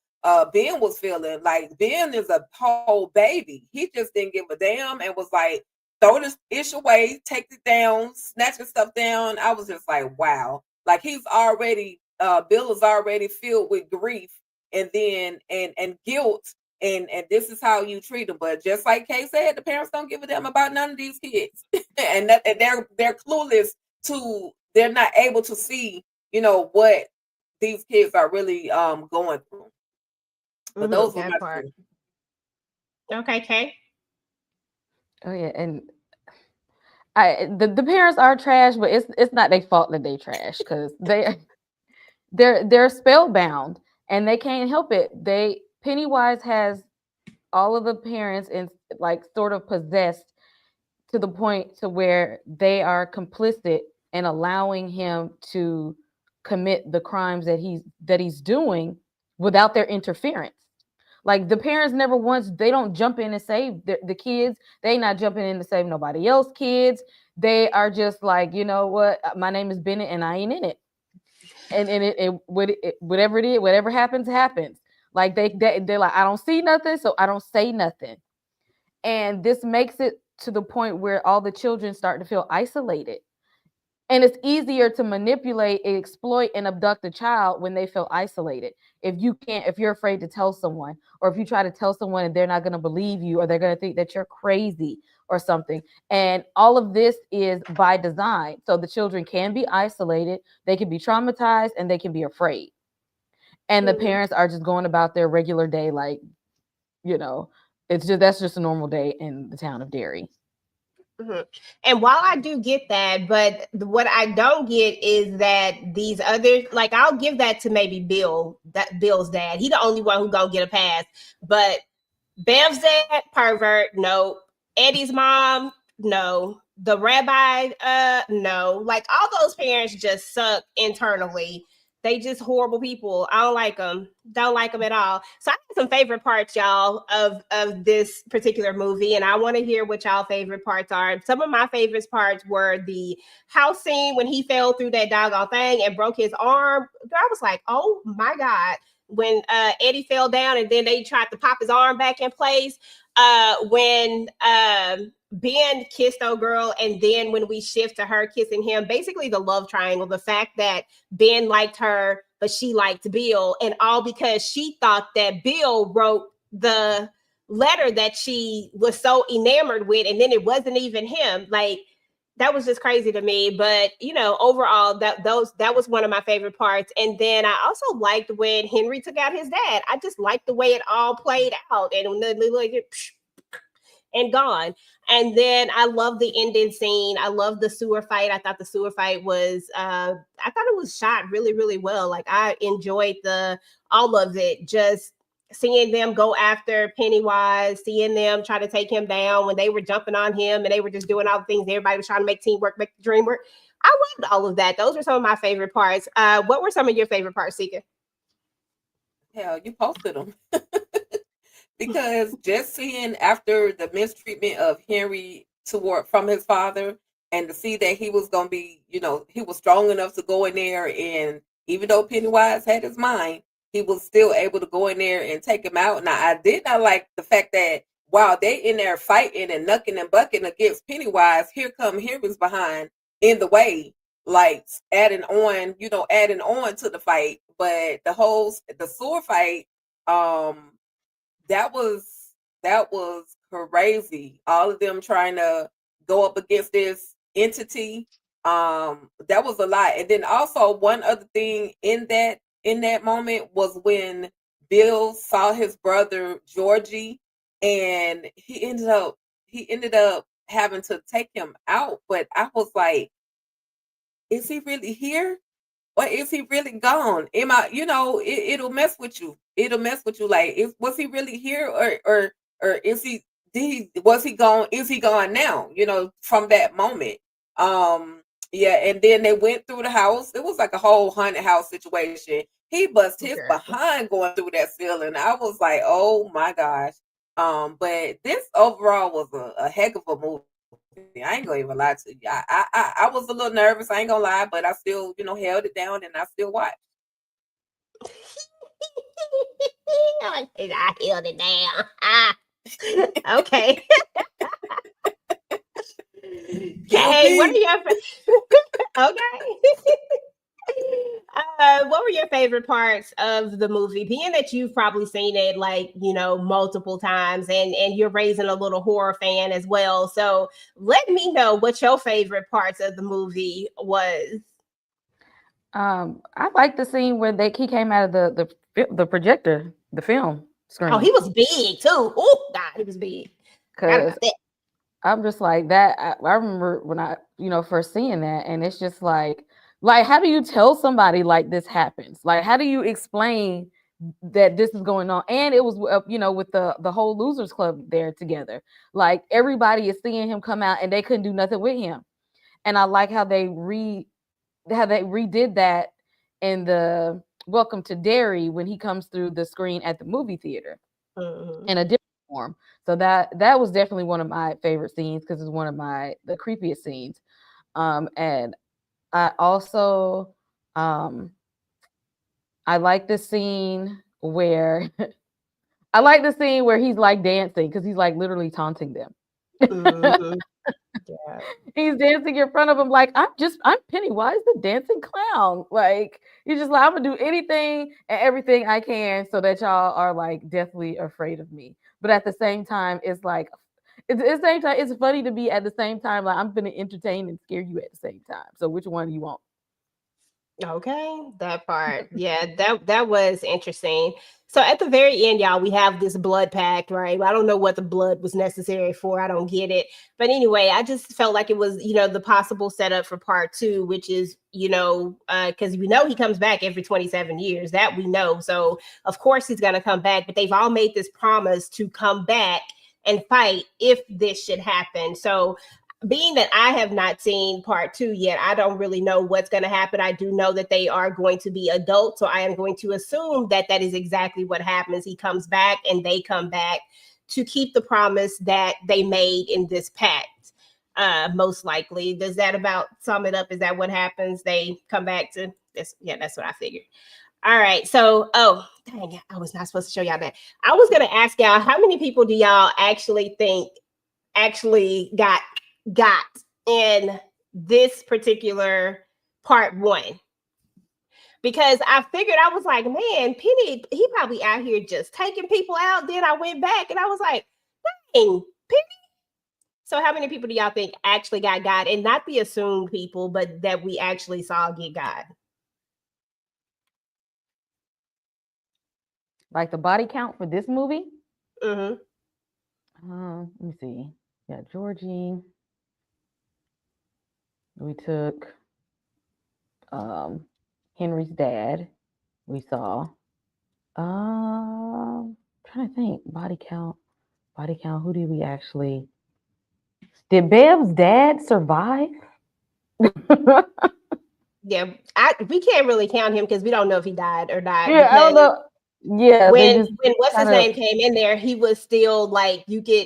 Ben was feeling. Like, Ben is a whole baby. He just didn't give a damn and was like, throw this ish away, take it down, snatch your stuff down. I was just like, wow. Like, he's already Bill is already filled with grief and then and guilt, and this is how you treat them. But just like Kay said, the parents don't give a damn about none of these kids. and they're clueless to, they're not able to see, what these kids are really going through. But those were that my part. two. Okay, Kay. Oh yeah, and the parents are trash, but it's not their fault that they trash, because they're spellbound and they can't help it. Pennywise has all of the parents in, like, sort of possessed to the point to where they are complicit in allowing him to commit the crimes that he's doing without their interference. Like, the parents never once, they don't jump in and save the kids. They not jumping in to save nobody else kids. They are just like, you know what, my name is Bennett and I ain't in it. And whatever it is, whatever happens. Like, they're like, I don't see nothing, so I don't say nothing. And this makes it to the point where all the children start to feel isolated. And it's easier to manipulate, exploit, and abduct a child when they feel isolated. If you're afraid to tell someone, or if you try to tell someone and they're not going to believe you, or they're going to think that you're crazy or something. And all of this is by design. So the children can be isolated, they can be traumatized, and they can be afraid. And the parents are just going about their regular day, like, that's just a normal day in the town of Derry. Mm-hmm. And while I do get that, but what I don't get is that these others, like, I'll give that to maybe Bill's dad. He the only one who gonna get a pass. But Bev's dad, pervert, no. Eddie's mom, no. The rabbi, no. Like, all those parents just suck internally. They just horrible people. I don't like them. Don't like them at all. So I have some favorite parts, y'all, of this particular movie, and I want to hear what y'all favorite parts are. Some of my favorite parts were the house scene when he fell through that doggone thing and broke his arm. I was like, oh my God. When Eddie fell down and then they tried to pop his arm back in place. When Ben kissed old girl, and then when we shift to her kissing him, basically the love triangle, the fact that Ben liked her, but she liked Bill, and all because she thought that Bill wrote the letter that she was so enamored with, and then it wasn't even him. Like, that was just crazy to me. But overall, that was one of my favorite parts. And then I also liked when Henry took out his dad. I just liked the way it all played out, and gone. And then I love the ending scene. I love the sewer fight. I thought the sewer fight was I thought it was shot really, really well. Like, I enjoyed all of it. Just seeing them go after Pennywise, seeing them try to take him down when they were jumping on him and they were just doing all the things. Everybody was trying to make teamwork, make the dream work. I loved all of that. Those were some of my favorite parts. What were some of your favorite parts, Sika? Hell, you posted them. Because just seeing after the mistreatment of Henry from his father, and to see that he was going to be, he was strong enough to go in there, and even though Pennywise had his mind, he was still able to go in there and take him out. Now, I did not like the fact that while they in there fighting and knucking and bucking against Pennywise, here come Henry's behind in the way, like adding on to the fight. But the sword fight, that was crazy. All of them trying to go up against this entity. That was a lot. And then also one other thing in that moment was when Bill saw his brother Georgie, and he ended up having to take him out. But I was like, is he really here? or is he really gone? Am I, it'll mess with you. It'll mess with you. Like, was he really here, or is was he gone? Is he gone now? From that moment. Yeah, and then they went through the house. It was like a whole haunted house situation. He bust his behind going through that ceiling. I was like, oh my gosh. But this overall was a heck of a movie. I ain't gonna even lie to you. I was a little nervous. I ain't gonna lie, but I still, held it down and I still watched. I held it down. Okay. Hey, what are your okay? What were your favorite parts of the movie? Being that you've probably seen it multiple times, and you're raising a little horror fan as well. So let me know what your favorite parts of the movie was. I like the scene where he came out of the projector, the film screen. Oh, he was big too. Oh God, he was big. Because I'm just like that. I remember when I, first seeing that, and it's just like, how do you tell somebody like this happens? Like, how do you explain that this is going on? And it was, with the whole Losers Club there together. Like, everybody is seeing him come out, and they couldn't do nothing with him. And I like how they redid that in the Welcome to Derry when he comes through the screen at the movie theater in a different form. So that was definitely one of my favorite scenes because it's one of the creepiest scenes. And I also I like the scene where he's like dancing because he's like literally taunting them. Yeah. He's dancing in front of him like, I'm Pennywise the dancing clown. Like, he's just like, I'm gonna do anything and everything I can so that y'all are like deathly afraid of me. But at the same time, it's like it's funny to be at the same time, like I'm gonna entertain and scare you at the same time. So which one do you want? Okay, that part. Yeah, that was interesting. So at the very end, y'all, we have this blood pact, right? I don't know what the blood was necessary for. I don't get it. But anyway, I just felt like it was, the possible setup for part 2, which is, because he comes back every 27 years. That we know. So of course he's gonna come back, but they've all made this promise to come back and fight if this should happen. So being that I have not seen part 2 yet, I don't really know what's going to happen. I do know that they are going to be adults. So I am going to assume that is exactly what happens. He comes back and they come back to keep the promise that they made in this pact. Most likely. Does that about sum it up? Is that what happens? They come back to this? Yeah, that's what I figured. All right. So, dang it, I was not supposed to show y'all that. I was going to ask y'all, how many people do y'all actually think actually got in this particular part 1? Because I figured, I was like, man, Penny, he probably out here just taking people out. Then I went back and I was like, dang, Penny. So how many people do y'all think actually got God? And not the assumed people, but that we actually saw get God? Like the body count for this movie? Mm-hmm. Let me see. Yeah, Georgie. We took Henry's dad. We saw. Trying to think. Body count. Who did we actually? Did Bev's dad survive? Yeah, we can't really count him because we don't know if he died or not. Yeah, I don't know. Yeah, when what's his name came in there, he was still like you can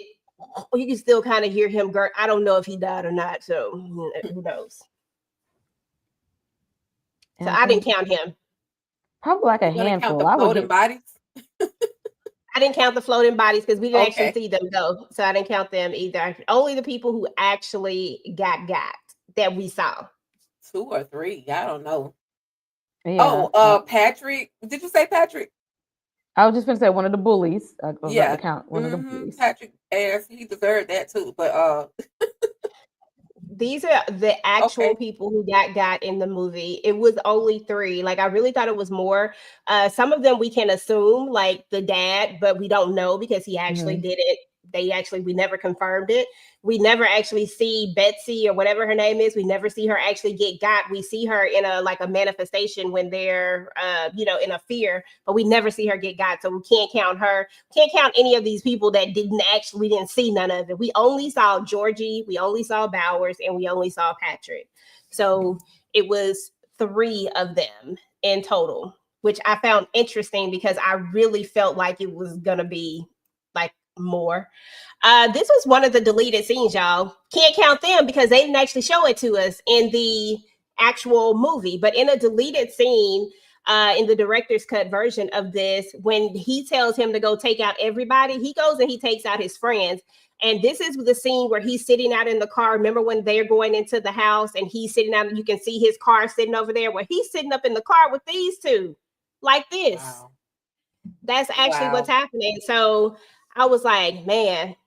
still kind of hear him. I don't know if he died or not, so who knows? So I didn't count him. Probably like a handful. Count the floating bodies. I didn't count the floating bodies because we didn't actually see them go, so I didn't count them either. Only the people who actually got that we saw. 2 or 3, I don't know. Yeah. Patrick. Did you say Patrick? I was just gonna say one of the bullies. Yeah, one of the bullies. Patrick ass, he deserved that too. But these are the actual people who got in the movie. It was only 3. Like I really thought it was more. Some of them we can assume, like the dad, but we don't know because he actually didn't we never confirmed it. We never actually see Betsy or whatever her name is. We never see her actually get got. We see her in a manifestation when they're in a fear, but we never see her get got. So we can't count her. Can't count any of these people that we didn't see none of it. We only saw Georgie, we only saw Bowers, and we only saw Patrick. So it was 3 of them in total, which I found interesting because I really felt like it was gonna be like more. This was one of the deleted scenes, y'all. Can't count them because they didn't actually show it to us in the actual movie, but in a deleted scene, in the director's cut version of this, when he tells him to go take out everybody, he goes and he takes out his friends. And this is the scene where he's sitting out in the car. Remember when they're going into the house and he's sitting out and you can see his car sitting over there, where he's sitting up in the car with these 2 like this. Wow. That's actually what's happening. So I was like, man,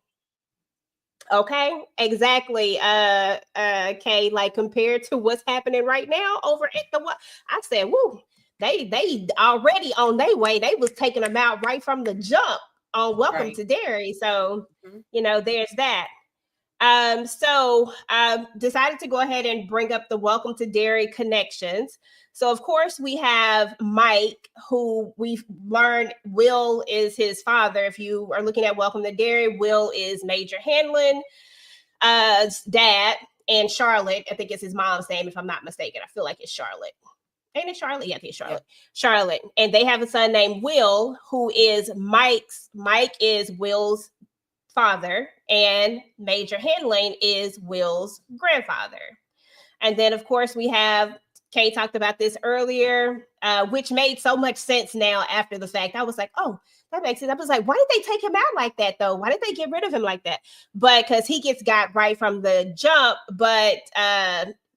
okay, exactly. Okay, like compared to what's happening right now over at I said, woo, they already on their way. They was taking them out right from the jump on Welcome to Derry. So, there's that. So decided to go ahead and bring up the Welcome to Derry connections. So of course we have Mike, who we've learned Will is his father. If you are looking at Welcome to Derry, Will is Major Hanlon's dad, and Charlotte, I think it's his mom's name, if I'm not mistaken. I feel like it's Charlotte. Ain't it Charlotte? Yeah, I think it's Charlotte. Yep. Charlotte. And they have a son named Will, who is Mike is Will's father, and Major Hanlon is Will's grandfather. And then, of course, we have, Kay talked about this earlier, which made so much sense now after the fact. I was like, oh, that makes sense. I was like, why did they take him out like that, though? Why did they get rid of him like that? But because he gets got right from the jump. But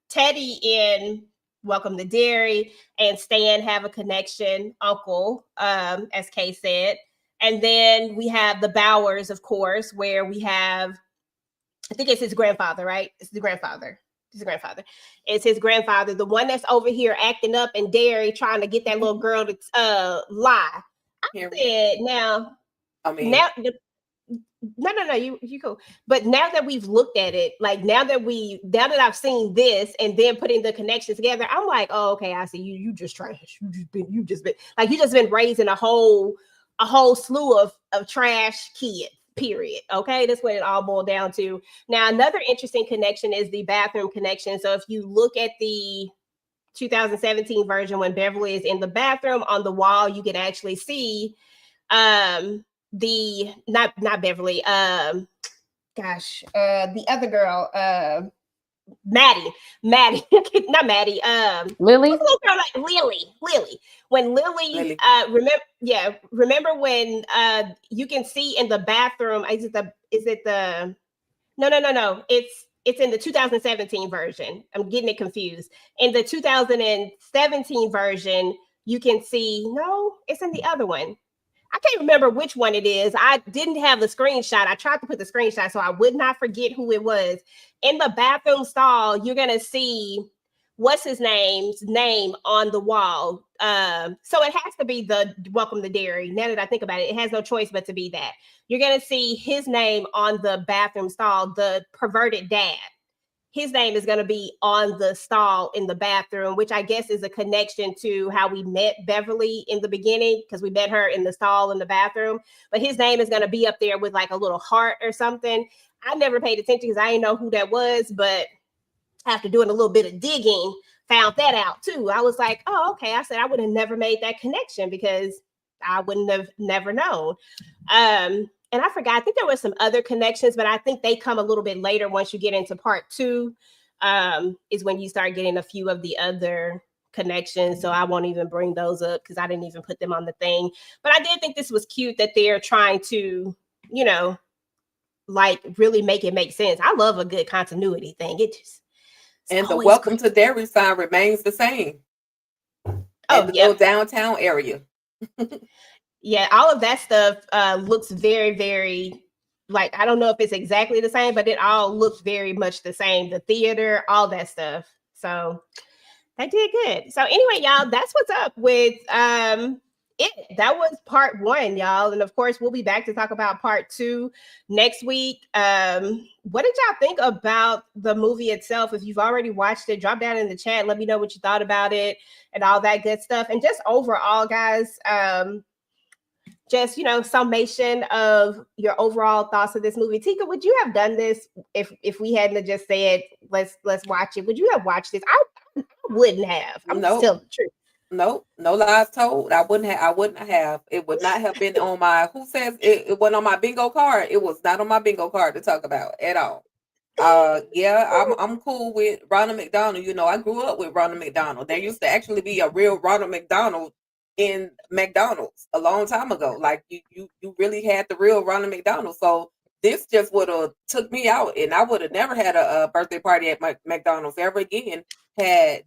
Teddy in Welcome to Derry and Stan have a connection, uncle, as Kay said. And then we have the Bowers, of course, where we have, I think it's his grandfather, right? It's the grandfather. It's his grandfather. It's his grandfather, the one that's over here acting up in Derry, trying to get that little girl to lie. I said, no, you cool. But now that we've looked at it, like now that I've seen this and then putting the connections together, I'm like, oh, okay, I see you. You just trash. You just been raising a whole slew of trash kids. Period. Okay, that's what it all boiled down to. Now, another interesting connection is the bathroom connection. So if you look at the 2017 version, when Beverly is in the bathroom, on the wall, you can actually see the not Beverly, the other girl, Maddie, not Maddie, Lily. Lily. When Lily, remember when you can see in the bathroom, no, it's in the 2017 version. I'm getting it confused. In the 2017 version, you can see, no, it's in the other one. I can't remember which one it is. I didn't have the screenshot. I tried to put the screenshot so I would not forget who it was. In the bathroom stall, you're going to see what's his name on the wall. So it has to be the Welcome to Derry. Now that I think about it, it has no choice but to be that. You're going to see his name on the bathroom stall, the perverted dad. His name is going to be on the stall in the bathroom, which I guess is a connection to how we met Beverly in the beginning, because we met her in the stall in the bathroom. But his name is going to be up there with like a little heart or something. I never paid attention because I didn't know who that was, but after doing a little bit of digging, found that out too. I was like, oh, okay. I said I would have never made that connection because I wouldn't have never known. And I forgot, I think there were some other connections, but I think they come a little bit later. Once you get into part 2, is when you start getting a few of the other connections. So I won't even bring those up because I didn't even put them on the thing. But I did think this was cute that they're trying to, like really make it make sense. I love a good continuity thing. And the Welcome to Derry sign remains the same. Oh, yeah. Downtown area. Yeah, all of that stuff looks very, very, like, I don't know if it's exactly the same, but it all looks very much the same. The theater, all that stuff. So they did good. So anyway, y'all, that's what's up with That was part 1, y'all. And of course, we'll be back to talk about part 2 next week. What did y'all think about the movie itself? If you've already watched it, drop down in the chat. Let me know what you thought about it and all that good stuff. And just overall, guys, just, summation of your overall thoughts of this movie. Tika, would you have done this if we hadn't just said, let's watch it? Would you have watched this? I wouldn't have. I'm still the truth. No lies told. I wouldn't have. It would not have been on my. Who says it wasn't on my bingo card? It was not on my bingo card to talk about at all. Yeah, I'm cool with Ronald McDonald. I grew up with Ronald McDonald. There used to actually be a real Ronald McDonald in McDonald's a long time ago. Like you really had the real Ronald McDonald. So this just would have took me out, and I would have never had a birthday party at McDonald's ever again had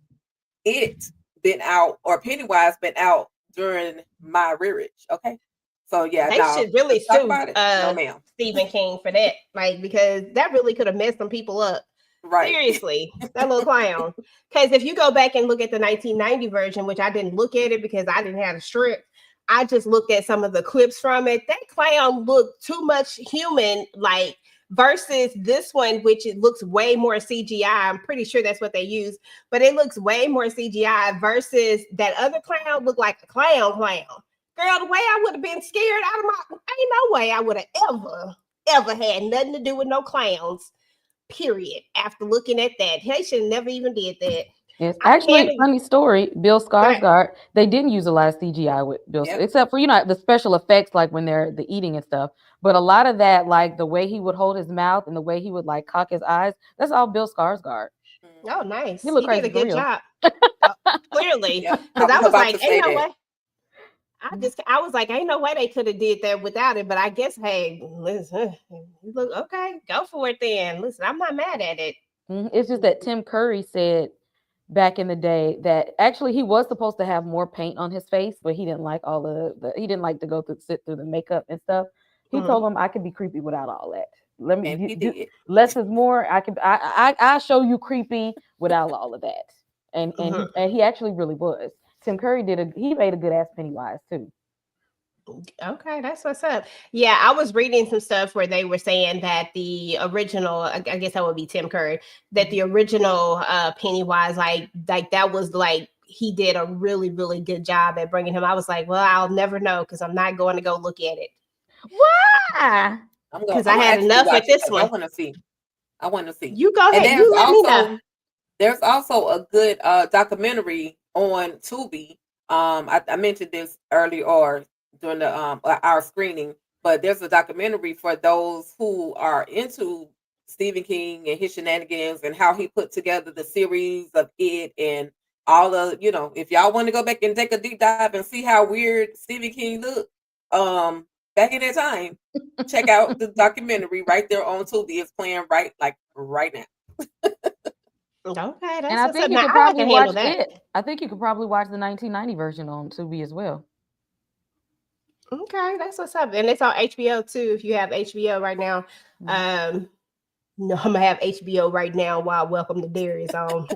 it been out or Pennywise been out during my rearage. Okay, so yeah, they should really sue no, ma'am. Stephen King for that, because that really could have messed some people up. Right, seriously, that little clown. Because if you go back and look at the 1990 version, which I didn't look at it because I didn't have a strip, I just looked at some of the clips from it. That clown looked too much human, versus this one, which it looks way more CGI. I'm pretty sure that's what they use, but it looks way more CGI versus that other clown looked like a clown. Girl, the way I would have been scared out of ain't no way I would have ever had nothing to do with no clowns, period. After looking at that, they should have never even did that. Yes, actually, funny story. Bill Skarsgård, they didn't use a lot of CGI with Bill, except for the special effects, like when they're the eating and stuff. But a lot of that, like the way he would hold his mouth and the way he would cock his eyes, that's all Bill Skarsgård. Oh, nice. He did a good job. Clearly, because I was like, ain't no way. I was like, ain't no way they could have did that without it. But I guess, hey, listen, look, okay, go for it then. Listen, I'm not mad at it. It's just that Tim Curry said back in the day that actually he was supposed to have more paint on his face, but he didn't like all he didn't like to sit through the makeup and stuff. He told him, I could be creepy without all that. Let me do less is more. I show you creepy without all of that. And he actually really was. Tim Curry he made a good ass Pennywise too. Okay, that's what's up. Yeah, I was reading some stuff where they were saying that the original, I guess that would be Tim Curry, that the original Pennywise, like that was he did a really, really good job at bringing him. I was like, well, I'll never know because I'm not going to go look at it. Why? Because I had enough at this one. I want to see. You go ahead. You let me know. There's also a good documentary on Tubi. I mentioned this earlier during the our screening, but there's a documentary for those who are into Stephen King and his shenanigans and how he put together the series of it and all of if y'all want to go back and take a deep dive and see how weird Stephen King looked back in that time, check out the documentary right there on Tubi. It's playing right now. Okay, that's and I think you could probably watch it. I think you could probably watch the 1990 version on Tubi as well. Okay, that's what's up. And it's on HBO too. If you have HBO right now. No, I'm gonna have HBO right now while Welcome to Derry is on.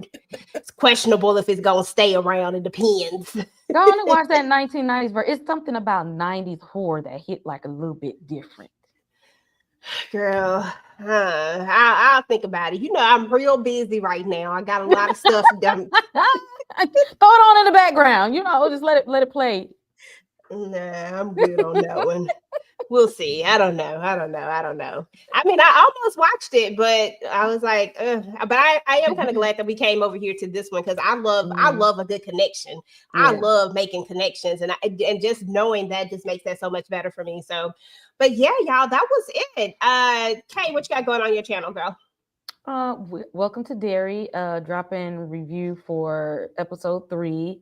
It's questionable if it's gonna stay around. It depends. Go on and watch that 1990s version. It's something about 90s horror that hit a little bit different. Girl, I'll think about it. I'm real busy right now. I got a lot of stuff done. Throw it on in the background. Just let it play. Nah, I'm good on that one. We'll see. I don't know. I mean, I almost watched it, but I was like, but I am kind of glad that we came over here to this one because I love a good connection. Yeah. I love making connections, and just knowing that just makes that so much better for me. So, but yeah, y'all, that was it. Kay, what you got going on your channel, girl? Welcome to Derry. Dropping review for episode 3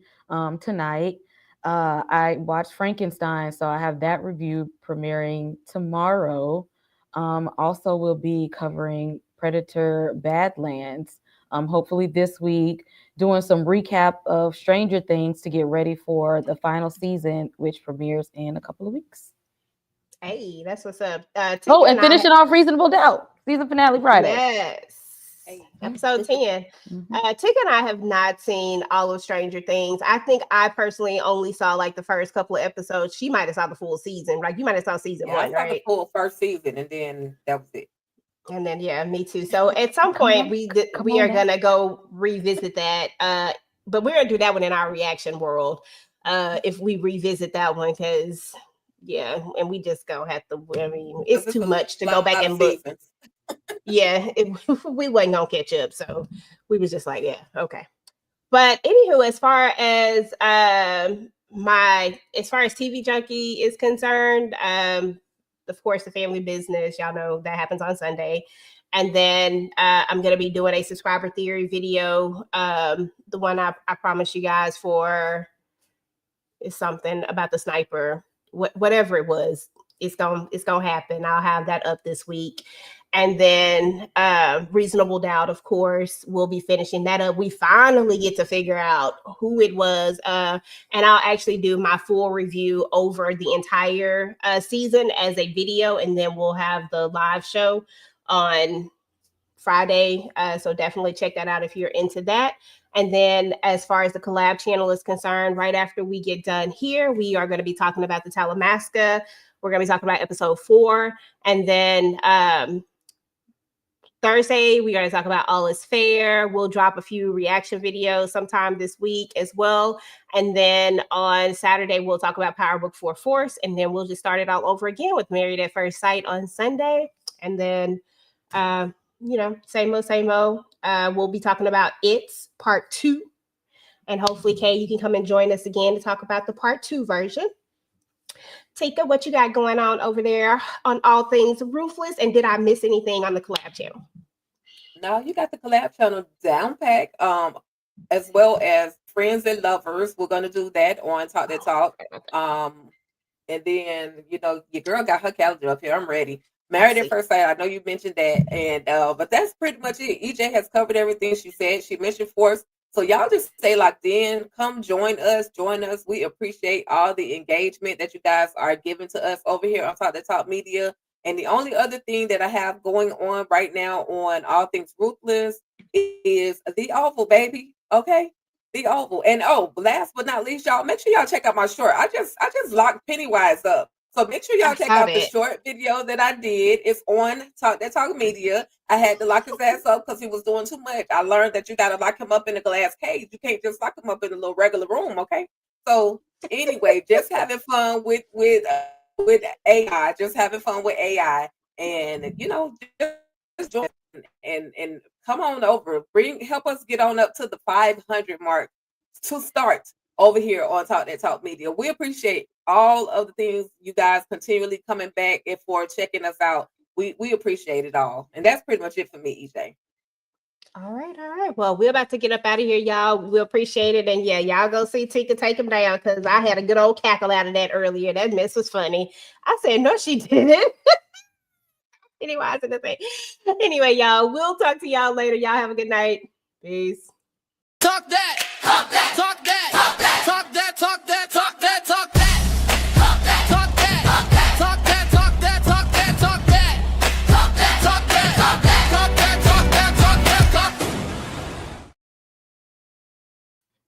tonight. I watched Frankenstein, so I have that review premiering tomorrow. Also, we'll be covering Predator Badlands. Hopefully this week, doing some recap of Stranger Things to get ready for the final season, which premieres in a couple of weeks. Hey, that's what's up. And finishing off Reasonable Doubt season finale Friday. Yes. Episode 10. Mhm. Tika and I have not seen all of Stranger Things. I think I personally only saw like the first couple of episodes. She might have saw the full season. Like you might have saw season Yeah, I one, saw the right? full first season, and then that was it. And then yeah, me too. So at some Come point on, we come we on are now. gonna go revisit that. But we're gonna do that one in our reaction world. If we revisit that one, because yeah, and we just gonna have to. I mean, it's 'Cause too a much to go lot back of and look. seasons. Yeah, we wasn't gonna catch up, so we was just like, yeah, okay. But anywho, as far as TV Junkie is concerned, of course, the Family Business, y'all know that happens on Sunday. And then I'm gonna be doing a subscriber theory video. The one I promised you guys for is something about the sniper, whatever it was. It's gonna happen. I'll have that up this week. And then Reasonable Doubt, of course, we'll be finishing that up. We finally get to figure out who it was. And I'll actually do my full review over the entire season as a video. And then we'll have the live show on Friday. So definitely check that out if you're into that. And then as far as the collab channel is concerned, right after we get done here, we are going to be talking about the Talamasca. We're going to be talking about episode 4. And then Thursday, we're going to talk about All Is Fair. We'll drop a few reaction videos sometime this week as well. And then on Saturday, we'll talk about Power Book 4 Force. And then we'll just start it all over again with Married at First Sight on Sunday. And then, same old. We'll be talking about It's Part 2. And hopefully, Kay, you can come and join us again to talk about the Part 2 version. Tika, what you got going on over there on All Things Ruthless? And did I miss anything on the collab channel? No, you got the collab channel down pack, as well as Friends and Lovers. We're gonna do that on Talk That Talk. And then your girl got her calendar up here. I'm ready. Married at First Sight. I know you mentioned that, and but that's pretty much it. EJ has covered everything she said. She mentioned Force. So y'all just stay locked in. Come join us. We appreciate all the engagement that you guys are giving to us over here on Talk That Talk Media. And the only other thing that I have going on right now on All Things Ruthless is the Oval, baby. Okay, the Oval. And last but not least, y'all, make sure y'all check out my short. I just locked Pennywise up. So make sure y'all check out the short video that I did. It's on Talk That Talk Media. I had to lock his ass up because he was doing too much. I learned that you got to lock him up in a glass cage. You can't just lock him up in a little regular room, okay? So anyway, just having fun with AI, just having fun with AI, and just join and come on over. Help us get on up to the 500 mark to start over here on Talk That Talk Media. We appreciate all of the things you guys continually coming back and for checking us out. We appreciate it all. And that's pretty much it for me, EJ. All right. Well, we're about to get up out of here, y'all. We appreciate it. And yeah, y'all go see Tika take him down because I had a good old cackle out of that earlier. That mess was funny. I said, no, she didn't. Anyway, I said nothing. Anyway, y'all, we'll talk to y'all later. Y'all have a good night. Peace. Talk that. Talk that. Talk that. Talk that. Talk that. Talk that.